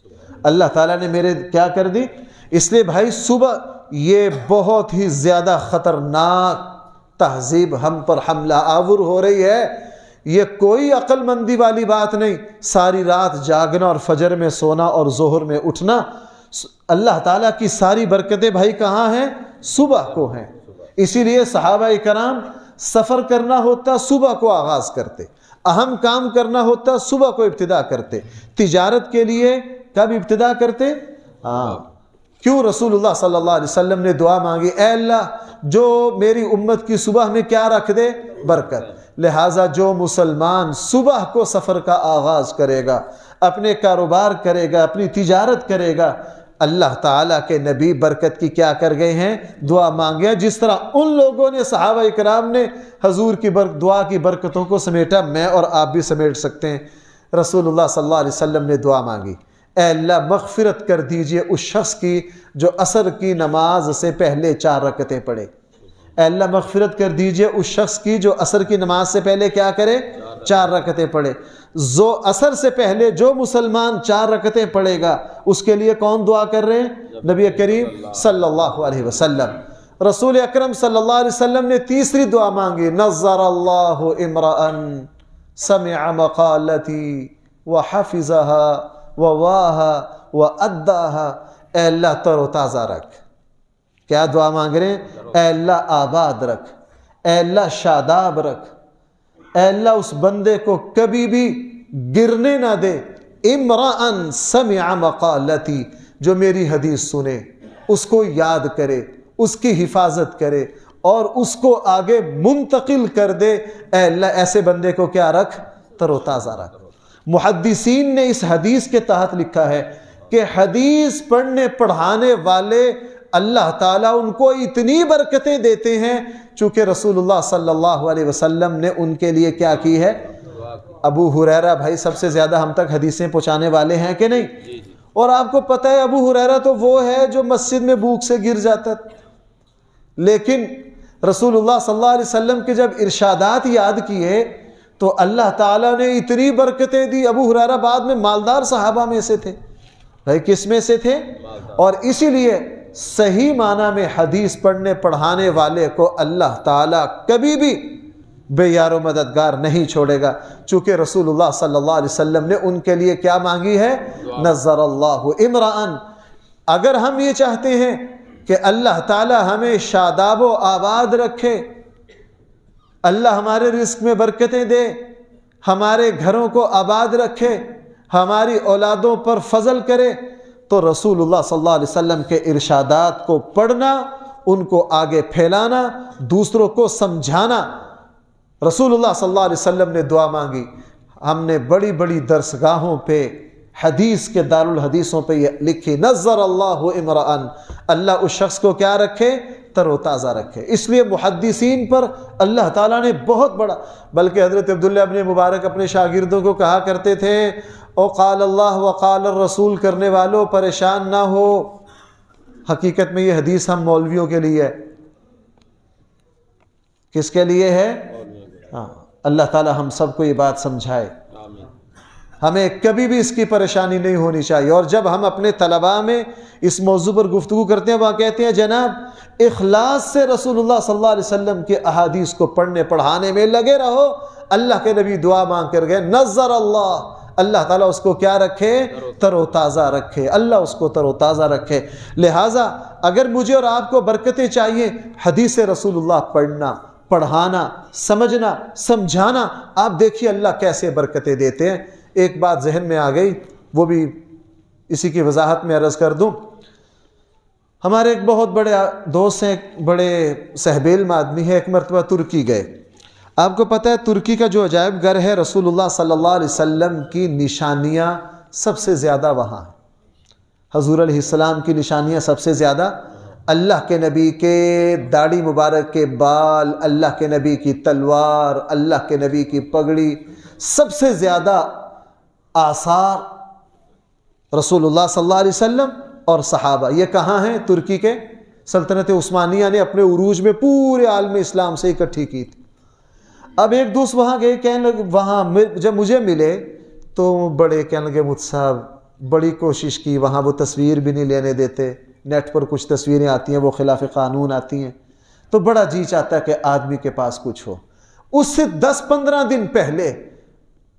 اللہ تعالیٰ نے میرے کیا کر دی؟ اس لیے بھائی صبح یہ بہت ہی زیادہ خطرناک تہذیب ہم پر حملہ آور ہو رہی ہے. یہ کوئی عقل مندی والی بات نہیں. ساری رات جاگنا اور فجر میں سونا اور ظہر میں اٹھنا. اللہ تعالیٰ کی ساری برکتیں بھائی کہاں ہیں؟ صبح کو ہیں. اسی لیے صحابہ کرام سفر کرنا ہوتا صبح کو آغاز کرتے، اہم کام کرنا ہوتا صبح کو ابتدا کرتے. تجارت کے لیے کب ابتدا کرتے؟ کیوں رسول اللہ صلی اللہ علیہ وسلم نے دعا مانگی، اے اللہ جو میری امت کی صبح میں کیا رکھ دے؟ برکت. لہٰذا جو مسلمان صبح کو سفر کا آغاز کرے گا، اپنے کاروبار کرے گا، اپنی تجارت کرے گا، اللہ تعالیٰ کے نبی برکت کی کیا کر گئے ہیں؟ دعا مانگے. جس طرح ان لوگوں نے صحابہ کرام نے حضور کی دعا کی برکتوں کو سمیٹا، میں اور آپ بھی سمیٹ سکتے ہیں. رسول اللہ صلی اللہ علیہ وسلم نے دعا مانگی، اے اللہ مغفرت کر دیجئے اس شخص کی جو عصر کی نماز سے پہلے 4 رکعتیں پڑھے. اے اللہ مغفرت کر دیجئے اس شخص کی جو عصر کی نماز سے پہلے کیا کرے؟ 4 رکعتیں پڑھے. عصر سے پہلے جو مسلمان 4 رکعتیں پڑھے گا اس کے لیے کون دعا کر رہے ہیں؟ نبی کریم صلی اللہ علیہ وسلم. رسول اکرم صلی اللہ علیہ وسلم نے تیسری دعا مانگی، نظر اللہ امرأً سمع مقالتی وحفظها وواها واداها. اے اللہ تر و تازہ رکھ. کیا دعا مانگ رہے ہیں؟ اے اللہ آباد رکھ، اے اللہ شاداب رکھ، اے اللہ اس بندے کو کبھی بھی گرنے نہ دے. امرأً سمع مقالتی، جو میری حدیث سنے، اس کو یاد کرے، اس کی حفاظت کرے اور اس کو آگے منتقل کر دے. اے اللہ ایسے بندے کو کیا رکھ؟ تر و تازہ رکھ. محدثین نے اس حدیث کے تحت لکھا ہے کہ حدیث پڑھنے پڑھانے والے اللہ تعالیٰ ان کو اتنی برکتیں دیتے ہیں چونکہ رسول اللہ صلی اللہ علیہ وسلم نے ان کے لیے کیا کی ہے؟ ابو ہریرہ بھائی سب سے زیادہ ہم تک حدیثیں پہنچانے والے ہیں کہ نہیں؟ اور آپ کو پتہ ہے ابو ہریرہ تو وہ ہے جو مسجد میں بھوک سے گر جاتا، لیکن رسول اللہ صلی اللہ علیہ وسلم کے جب ارشادات یاد کیے تو اللہ تعالیٰ نے اتنی برکتیں دی. ابو ہریرہ بعد میں مالدار صحابہ میں سے تھے. بھائی کس میں سے تھے؟ اور اسی لیے صحیح معنی میں حدیث پڑھنے پڑھانے والے کو اللہ تعالیٰ کبھی بھی بے یار و مددگار نہیں چھوڑے گا، چونکہ رسول اللہ صلی اللہ علیہ وسلم نے ان کے لیے کیا مانگی ہے؟ نظر اللہ امرأً. اگر ہم یہ چاہتے ہیں کہ اللہ تعالیٰ ہمیں شاداب و آباد رکھے، اللہ ہمارے رزق میں برکتیں دے، ہمارے گھروں کو آباد رکھے، ہماری اولادوں پر فضل کرے، تو رسول اللہ صلی اللہ علیہ وسلم کے ارشادات کو پڑھنا، ان کو آگے پھیلانا، دوسروں کو سمجھانا. رسول اللہ صلی اللہ علیہ وسلم نے دعا مانگی. ہم نے بڑی بڑی درسگاہوں پہ حدیث کے دارالحدیثوں پہ یہ لکھی، نظر اللہ امرأً، اللہ اس شخص کو کیا رکھے؟ تر و تازہ رکھے. اس لیے محدثین پر اللہ تعالیٰ نے بہت بڑا، بلکہ حضرت عبداللہ ابن مبارک اپنے شاگردوں کو کہا کرتے تھے، او قال اللہ وقال الرسول کرنے والوں پریشان نہ ہو. حقیقت میں یہ حدیث ہم مولویوں کے لیے ہے. کس کے لیے ہے؟ ہاں، اللہ تعالیٰ ہم سب کو یہ بات سمجھائے. ہمیں کبھی بھی اس کی پریشانی نہیں ہونی چاہیے. اور جب ہم اپنے طلباء میں اس موضوع پر گفتگو کرتے ہیں، وہاں کہتے ہیں جناب اخلاص سے رسول اللہ صلی اللہ علیہ وسلم کے احادیث کو پڑھنے پڑھانے میں لگے رہو. اللہ کے نبی دعا مانگ کر گئے، نظر اللہ، اللہ تعالیٰ اس کو کیا رکھے؟ تر و تازہ رکھے. اللہ اس کو تر و تازہ رکھے. لہٰذا اگر مجھے اور آپ کو برکتیں چاہیے، حدیث رسول اللہ پڑھنا، پڑھانا، سمجھنا، سمجھانا. آپ دیکھیے اللہ کیسے برکتیں دیتے ہیں. ایک بات ذہن میں آ گئی، وہ بھی اسی کی وضاحت میں عرض کر دوں. ہمارے ایک بہت بڑے دوست ہیں، بڑے صاحب علم آدمی ہے، ایک مرتبہ ترکی گئے. آپ کو پتہ ہے ترکی کا جو عجائب گھر ہے، رسول اللہ صلی اللہ علیہ وسلم کی نشانیاں سب سے زیادہ وہاں ہیں. حضور علیہ السلام کی نشانیاں سب سے زیادہ، اللہ کے نبی کے داڑھی مبارک کے بال، اللہ کے نبی کی تلوار، اللہ کے نبی کی پگڑی، سب سے زیادہ آثار رسول اللہ صلی اللہ علیہ وسلم اور صحابہ. یہ کہاں ہیں؟ ترکی کے. سلطنت عثمانیہ نے اپنے عروج میں پورے عالم اسلام سے اکٹھی کی تھی. اب ایک دوست وہاں گئے، کہنے لگے، وہاں جب مجھے ملے تو بڑے کہنے لگے، مجھ صاحب بڑی کوشش کی، وہاں وہ تصویر بھی نہیں لینے دیتے، نیٹ پر کچھ تصویریں آتی ہیں وہ خلاف قانون آتی ہیں، تو بڑا جی چاہتا ہے کہ آدمی کے پاس کچھ ہو۔ اس سے 10-15 دن پہلے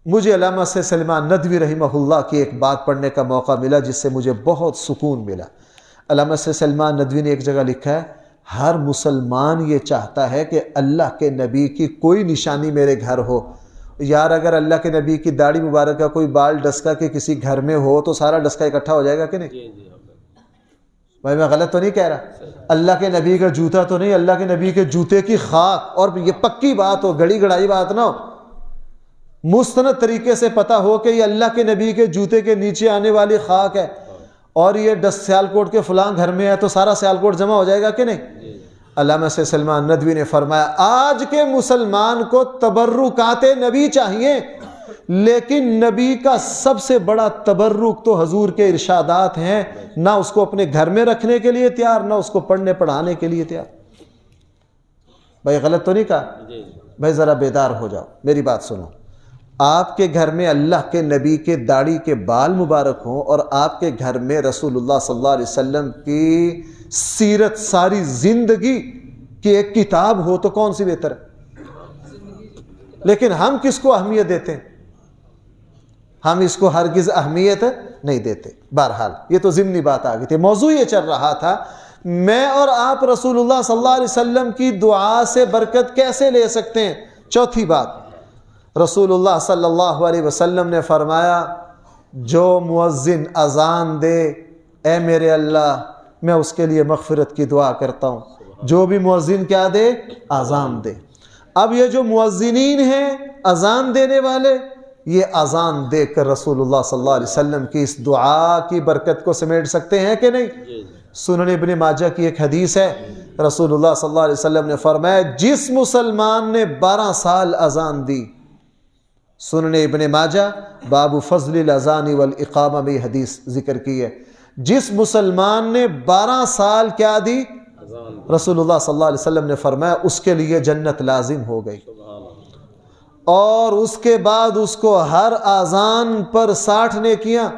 مجھے علامہ سے سلمان ندوی رحمہ اللہ کی ایک بات پڑھنے کا موقع ملا جس سے مجھے بہت سکون ملا۔ علامہ سے سلمان ندوی نے ایک جگہ لکھا ہے، ہر مسلمان یہ چاہتا ہے کہ اللہ کے نبی کی کوئی نشانی میرے گھر ہو۔ یار اگر اللہ کے نبی کی داڑھی مبارک کا کوئی بال ڈسکا کے کسی گھر میں ہو تو سارا ڈسکا اکٹھا ہو جائے گا کہ نہیں؟ بھائی میں غلط تو نہیں کہہ رہا؟ اللہ کے نبی کا جوتا تو نہیں، اللہ کے نبی کے جوتے کی خاک، اور یہ پکی بات ہو، گڑی گڑائی بات نہ ہو، مستند طریقے سے پتہ ہو کہ یہ اللہ کے نبی کے جوتے کے نیچے آنے والی خاک ہے، اور یہ سیالکوٹ کے فلاں گھر میں ہے تو سارا سیالکوٹ جمع ہو جائے گا کہ نہیں؟ علامہ سے سلمان ندوی نے فرمایا آج کے مسلمان کو تبرکات نبی چاہیے، لیکن نبی کا سب سے بڑا تبرک تو حضور کے ارشادات ہیں، نہ اس کو اپنے گھر میں رکھنے کے لیے تیار، نہ اس کو پڑھنے پڑھانے کے لیے تیار۔ بھائی غلط تو نہیں کہا؟ بھائی ذرا بیدار ہو جاؤ، میری بات سنو۔ آپ کے گھر میں اللہ کے نبی کے داڑھی کے بال مبارک ہوں اور آپ کے گھر میں رسول اللہ صلی اللہ علیہ وسلم کی سیرت ساری زندگی کی ایک کتاب ہو تو کون سی بہتر ہے؟ لیکن ہم کس کو اہمیت دیتے ہیں؟ ہم اس کو ہرگز اہمیت نہیں دیتے۔ بہرحال یہ تو ضمنی بات آ گئی تھی، موضوع یہ چل رہا تھا میں اور آپ رسول اللہ صلی اللہ علیہ وسلم کی دعا سے برکت کیسے لے سکتے ہیں۔ چوتھی بات، رسول اللہ صلی اللہ علیہ وسلم نے فرمایا جو مؤذن اذان دے اے میرے اللہ میں اس کے لیے مغفرت کی دعا کرتا ہوں۔ جو بھی مؤذن کیا دے؟ اذان دے۔ اب یہ جو مؤذنین ہیں اذان دینے والے، یہ اذان دے کر رسول اللہ صلی اللہ علیہ وسلم کی اس دعا کی برکت کو سمیٹ سکتے ہیں کہ نہیں؟ سنن ابن ماجہ کی ایک حدیث ہے، رسول اللہ صلی اللہ علیہ وسلم نے فرمایا جس مسلمان نے 12 سال اذان دی، سنن ابن ماجہ باب فضل الاذان والاقامہ میں حدیث ذکر کی ہے، جس مسلمان نے 12 سال کیا دی، رسول اللہ صلی اللہ علیہ وسلم نے فرمایا اس کے لیے جنت لازم ہو گئی، اور اس کے بعد اس کو ہر اذان پر 60 نیکیاں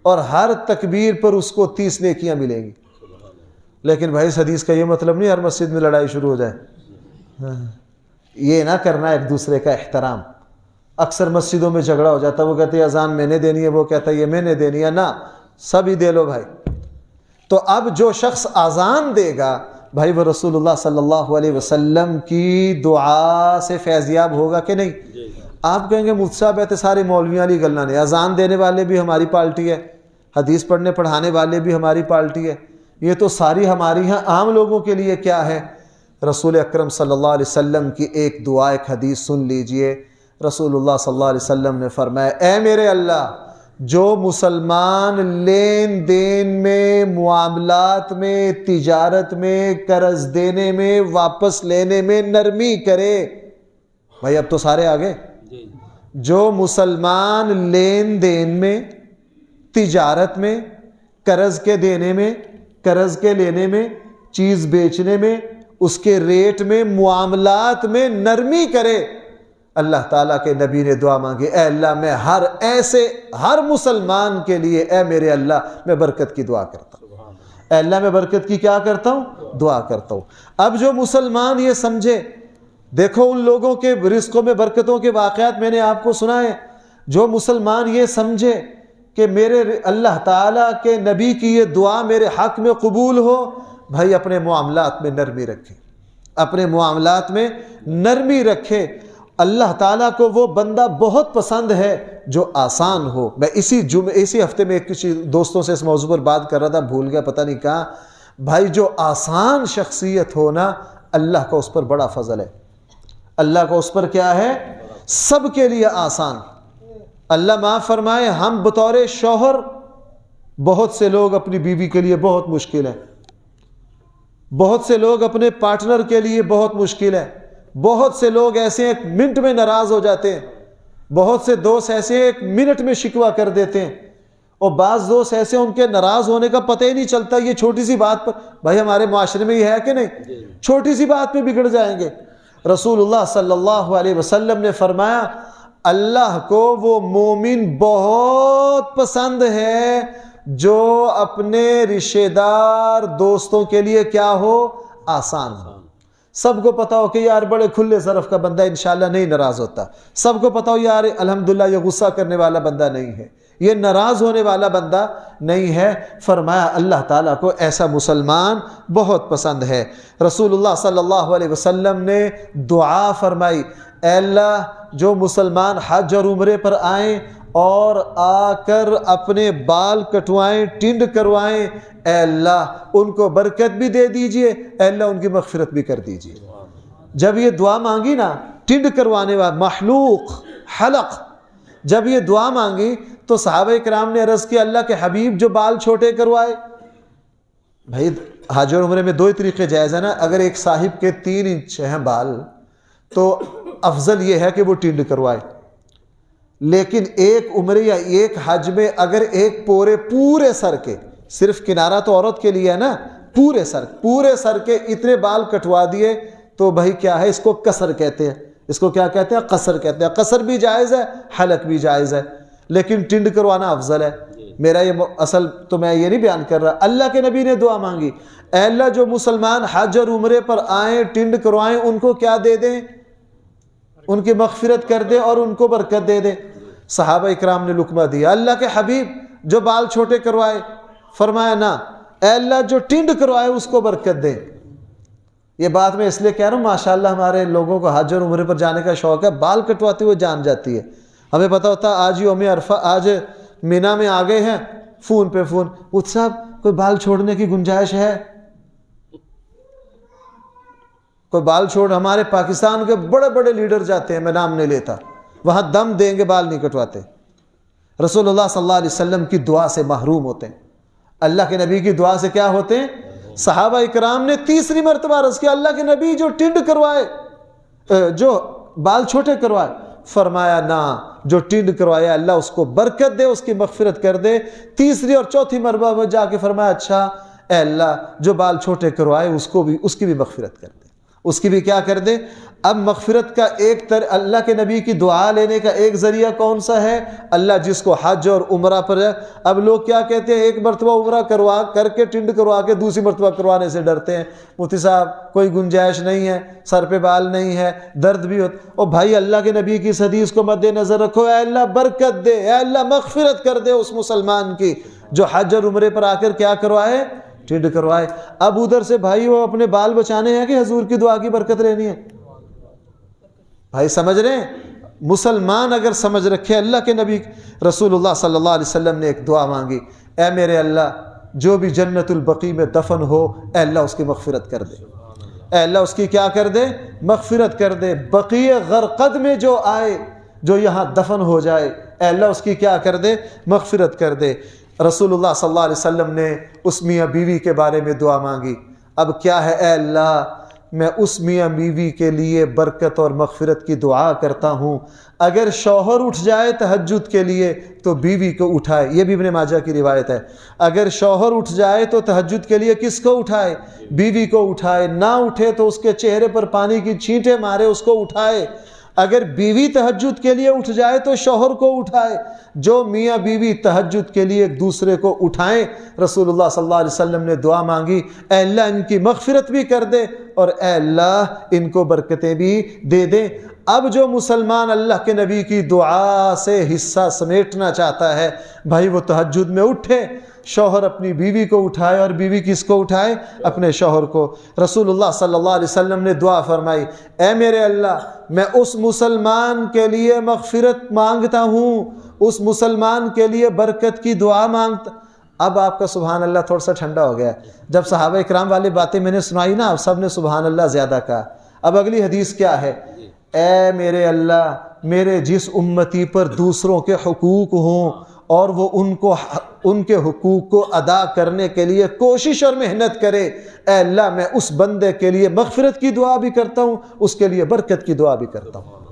اور ہر تکبیر پر اس کو 30 نیکیاں ملیں گی۔ لیکن بھائی اس حدیث کا یہ مطلب نہیں ہر مسجد میں لڑائی شروع ہو جائے، یہ نہ کرنا ایک دوسرے کا احترام۔ اکثر مسجدوں میں جھگڑا ہو جاتا ہے، وہ کہتے ہیں اذان میں نے دینی ہے، وہ کہتا ہے یہ میں نے دینی ہے، نہ سبھی دے لو بھائی۔ تو اب جو شخص اذان دے گا بھائی وہ رسول اللہ صلی اللہ علیہ وسلم کی دعا سے فیضیاب ہوگا کہ نہیں؟ آپ کہیں گے مفتی صاحب ایسے سارے مولویاں علی گلنا نے، اذان دینے والے بھی ہماری پارٹی ہے، حدیث پڑھنے پڑھانے والے بھی ہماری پارٹی ہے، یہ تو ساری ہماری ہیں، عام لوگوں کے لیے کیا ہے؟ رسول اکرم صلی اللہ علیہ وسلم کی ایک دعا ایک حدیث سن لیجئے۔ رسول اللہ صلی اللہ علیہ وسلم نے فرمایا اے میرے اللہ جو مسلمان لین دین میں، معاملات میں، تجارت میں، قرض دینے میں، واپس لینے میں نرمی کرے، بھائی اب تو سارے آگے، جو مسلمان لین دین میں، تجارت میں، قرض کے دینے میں، قرض کے لینے میں، چیز بیچنے میں، اس کے ریٹ میں، معاملات میں نرمی کرے، اللہ تعالیٰ کے نبی نے دعا مانگی اے اللہ میں ہر مسلمان کے لیے اے میرے اللہ میں برکت کی دعا کرتا ہوں، اے اللہ میں برکت کی کیا کرتا ہوں؟ دعا کرتا ہوں۔ اب جو مسلمان یہ سمجھے، دیکھو ان لوگوں کے رزقوں میں برکتوں کے واقعات میں نے آپ کو سنائے، جو مسلمان یہ سمجھے کہ میرے اللہ تعالیٰ کے نبی کی یہ دعا میرے حق میں قبول ہو، بھائی اپنے معاملات میں نرمی رکھے، اپنے معاملات میں نرمی رکھے۔ اللہ تعالیٰ کو وہ بندہ بہت پسند ہے جو آسان ہو۔ میں اسی ہفتے میں کچھ دوستوں سے اس موضوع پر بات کر رہا تھا، بھول گیا پتہ نہیں کہاں، بھائی جو آسان شخصیت ہو نا اللہ کا اس پر بڑا فضل ہے، اللہ کا اس پر کیا ہے؟ سب کے لیے آسان۔ اللہ معاف فرمائے ہم بطور شوہر بہت سے لوگ اپنی بیوی کے لیے بہت مشکل ہے، بہت سے لوگ اپنے پارٹنر کے لیے بہت مشکل ہے، بہت سے لوگ ایسے ایک منٹ میں ناراض ہو جاتے ہیں، بہت سے دوست ایسے ایک منٹ میں شکوہ کر دیتے ہیں، اور بعض دوست ایسے ان کے ناراض ہونے کا پتہ ہی نہیں چلتا، یہ چھوٹی سی بات پر، بھائی ہمارے معاشرے میں یہ ہے کہ نہیں، چھوٹی سی بات پہ بگڑ جائیں گے۔ رسول اللہ صلی اللہ علیہ وسلم نے فرمایا اللہ کو وہ مومن بہت پسند ہے جو اپنے رشتہ دار دوستوں کے لیے کیا ہو؟ آسان ہو۔ سب کو پتا ہو کہ یار بڑے کھلے ظرف کا بندہ انشاءاللہ نہیں ناراض ہوتا، سب کو پتا ہو یار الحمدللہ یہ غصہ کرنے والا بندہ نہیں ہے، یہ ناراض ہونے والا بندہ نہیں ہے۔ فرمایا اللہ تعالیٰ کو ایسا مسلمان بہت پسند ہے۔ رسول اللہ صلی اللہ علیہ وسلم نے دعا فرمائی، اے اللہ جو مسلمان حج اور عمرے پر آئیں اور آ کر اپنے بال کٹوائیں، ٹنڈ کروائیں، اے اللہ ان کو برکت بھی دے دیجئے، اے اللہ ان کی مغفرت بھی کر دیجئے۔ جب یہ دعا مانگی نا، ٹنڈ کروانے والا محلوق حلق، جب یہ دعا مانگی تو صحابہ کرام نے عرض کیا اللہ کے حبیب جو بال چھوٹے کروائے۔ بھائی حج اور عمرے میں دو ہی طریقے جائز ہیں نا، اگر ایک صاحب کے 3 انچ ہیں بال تو افضل یہ ہے کہ وہ ٹنڈ کروائے، لیکن ایک عمرے یا ایک حج میں اگر ایک پورے سر کے، صرف کنارہ تو عورت کے لیے ہے نا، پورے سر کے اتنے بال کٹوا دیے تو بھائی کیا ہے، اس کو قصر کہتے ہیں، اس کو کیا کہتے ہیں؟ قصر کہتے ہیں۔ قصر بھی جائز ہے، حلق بھی جائز ہے، لیکن ٹنڈ کروانا افضل ہے۔ میرا یہ اصل تو میں یہ نہیں بیان کر رہا، اللہ کے نبی نے دعا مانگی، اے اللہ جو مسلمان حج اور عمرے پر آئیں ٹنڈ کروائیں ان کو کیا دے دیں؟ ان کی مغفرت کر دے اور ان کو برکت دے دے۔ صحابہ اکرام نے لقمہ دیا، اللہ کے حبیب جو بال چھوٹے کروائے، فرمایا نا، اے اللہ جو ٹنڈ کروائے اس کو برکت دے۔ یہ بات میں اس لیے کہہ رہا ہوں، ماشاءاللہ ہمارے لوگوں کو حج اور عمرے پر جانے کا شوق ہے، بال کٹواتے ہوئے جان جاتی ہے۔ ہمیں پتہ ہوتا آج یوم عرفہ، آج مینا میں آ گئے ہیں، فون پہ فون، اس صاحب کوئی بال چھوڑنے کی گنجائش ہے؟ کوئی بال چھوڑ، ہمارے پاکستان کے بڑے بڑے لیڈر جاتے ہیں، میں نام نہیں لیتا، وہاں دم دیں گے بال نہیں کٹواتے، رسول اللہ صلی اللہ علیہ وسلم کی دعا سے محروم ہوتے ہیں، اللہ کے نبی کی دعا سے کیا ہوتے ہیں؟ صحابہ اکرام نے تیسری مرتبہ عرض کیا اللہ کے نبی جو ٹنڈ کروائے، جو بال چھوٹے کروائے، فرمایا نا جو ٹنڈ کروائے اللہ اس کو برکت دے، اس کی مغفرت کر دے۔ تیسری اور چوتھی مرتبہ میں جا کے فرمایا اچھا اے اللہ جو بال چھوٹے کروائے اس کی بھی مغفرت کر دے، اس کی بھی کیا کر دے۔ اب مغفرت کا اللہ کے نبی کی دعا لینے کا ایک ذریعہ کون سا ہے؟ اللہ جس کو حج اور عمرہ پر ہے۔ اب لوگ کیا کہتے ہیں، ایک مرتبہ عمرہ کروا کر کے ٹنڈ کروا کے دوسری مرتبہ کروانے سے ڈرتے ہیں، مفتی صاحب کوئی گنجائش نہیں ہے، سر پہ بال نہیں ہے، درد بھی ہوتا۔ اور بھائی اللہ کے نبی کی اس حدیث کو مد نظر رکھو، اے اللہ برکت دے، اے اللہ مغفرت کر دے اس مسلمان کی جو حج اور عمرے پر آ کر کیا کروائے؟ ٹنڈ کروائے۔ اب ادھر سے بھائی وہ اپنے بال بچانے ہیں کہ حضور کی دعا کی برکت لینی ہے؟ بھائی سمجھ رہے ہیں؟ مسلمان اگر سمجھ رکھے، اللہ کے نبی رسول اللہ صلی اللہ علیہ وسلم نے ایک دعا مانگی، اے میرے اللہ جو بھی جنت البقیع میں دفن ہو، اے اللہ اس کی مغفرت کر دے، اے اللہ اس کی کیا کر دے؟ مغفرت کر دے۔ بقیع غرقد میں جو آئے، جو یہاں دفن ہو جائے، اے اللہ اس کی کیا کر دے؟ مغفرت کر دے۔ رسول اللہ صلی اللہ علیہ وسلم نے اس میاں بیوی کے بارے میں دعا مانگی۔ اب کیا ہے، اے اللہ میں اس میاں بیوی کے لیے برکت اور مغفرت کی دعا کرتا ہوں، اگر شوہر اٹھ جائے تہجد کے لیے تو بیوی کو اٹھائے، یہ بھی ابن ماجہ کی روایت ہے، اگر شوہر اٹھ جائے تو تہجد کے لیے کس کو اٹھائے؟ بیوی کو اٹھائے، نہ اٹھے تو اس کے چہرے پر پانی کی چھینٹیں مارے، اس کو اٹھائے۔ اگر بیوی تہجد کے لیے اٹھ جائے تو شوہر کو اٹھائے۔ جو میاں بیوی تہجد کے لیے ایک دوسرے کو اٹھائیں، رسول اللہ صلی اللہ علیہ وسلم نے دعا مانگی، اے اللہ ان کی مغفرت بھی کر دے اور اے اللہ ان کو برکتیں بھی دے دے۔ اب جو مسلمان اللہ کے نبی کی دعا سے حصہ سمیٹنا چاہتا ہے، بھائی وہ تہجد میں اٹھے، شوہر اپنی بیوی کو اٹھائے اور بیوی کس کو اٹھائے؟ اپنے شوہر کو۔ رسول اللہ صلی اللہ علیہ وسلم نے دعا فرمائی، اے میرے اللہ میں اس مسلمان کے لیے مغفرت مانگتا ہوں، اس مسلمان کے لیے برکت کی دعا مانگتا۔ اب آپ کا سبحان اللہ تھوڑا سا ٹھنڈا ہو گیا۔ جب صحابہ اکرام والی باتیں میں نے سنائی نا، اب سب نے سبحان اللہ زیادہ کہا۔ اب اگلی حدیث کیا ہے؟ اے میرے اللہ میرے جس امتی پر دوسروں کے حقوق ہوں اور وہ ان کے حقوق کو ادا کرنے کے لیے کوشش اور محنت کرے، اے اللہ میں اس بندے کے لیے مغفرت کی دعا بھی کرتا ہوں، اس کے لیے برکت کی دعا بھی کرتا ہوں۔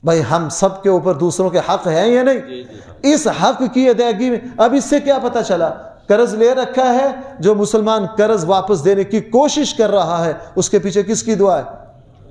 بھائی ہم سب کے اوپر دوسروں کے حق ہیں یا نہیں؟ اس حق کی ادائیگی میں اب اس سے کیا پتہ چلا؟ قرض لے رکھا ہے، جو مسلمان قرض واپس دینے کی کوشش کر رہا ہے اس کے پیچھے کس کی دعا ہے؟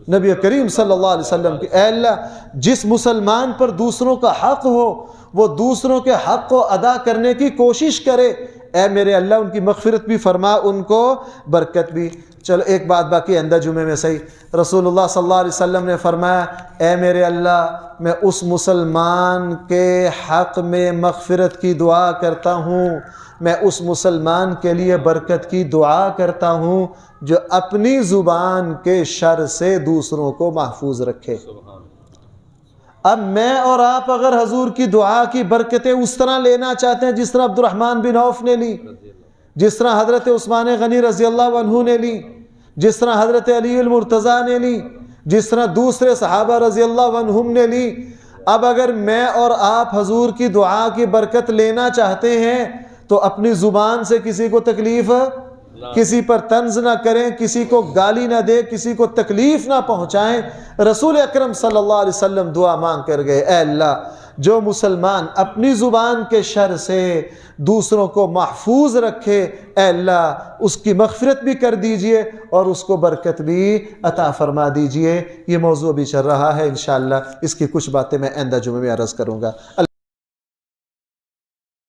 نبی کریم صلی اللہ علیہ وسلم کی، اے اللہ جس مسلمان پر دوسروں کا حق ہو وہ دوسروں کے حق کو ادا کرنے کی کوشش کرے، اے میرے اللہ ان کی مغفرت بھی فرما، ان کو برکت بھی۔ چلو ایک بات باقی آئندہ جمعے میں صحیح، رسول اللہ صلی اللہ علیہ وسلم نے فرمایا اے میرے اللہ میں اس مسلمان کے حق میں مغفرت کی دعا کرتا ہوں، میں اس مسلمان کے لیے برکت کی دعا کرتا ہوں جو اپنی زبان کے شر سے دوسروں کو محفوظ رکھے۔ اب میں اور آپ اگر حضور کی دعا کی برکتیں اس طرح لینا چاہتے ہیں جس طرح عبد الرحمن بن عوف نے لی، جس طرح حضرت عثمان غنی رضی اللہ عنہ نے لی، جس طرح حضرت علی المرتضیٰ نے لی، جس طرح دوسرے صحابہ رضی اللہ عنہم نے لی، اب اگر میں اور آپ حضور کی دعا کی برکت لینا چاہتے ہیں تو اپنی زبان سے کسی کو تکلیف، کسی پر طنز نہ کریں، کسی کو گالی نہ دیں، کسی کو تکلیف نہ پہنچائیں۔ رسول اکرم صلی اللہ علیہ وسلم دعا مانگ کر گئے، اے اللہ جو مسلمان اپنی زبان کے شر سے دوسروں کو محفوظ رکھے، اے اللہ اس کی مغفرت بھی کر دیجئے اور اس کو برکت بھی عطا فرما دیجئے۔ یہ موضوع بھی چل رہا ہے، انشاءاللہ اس کی کچھ باتیں میں آئندہ جمعے میں عرض کروں گا۔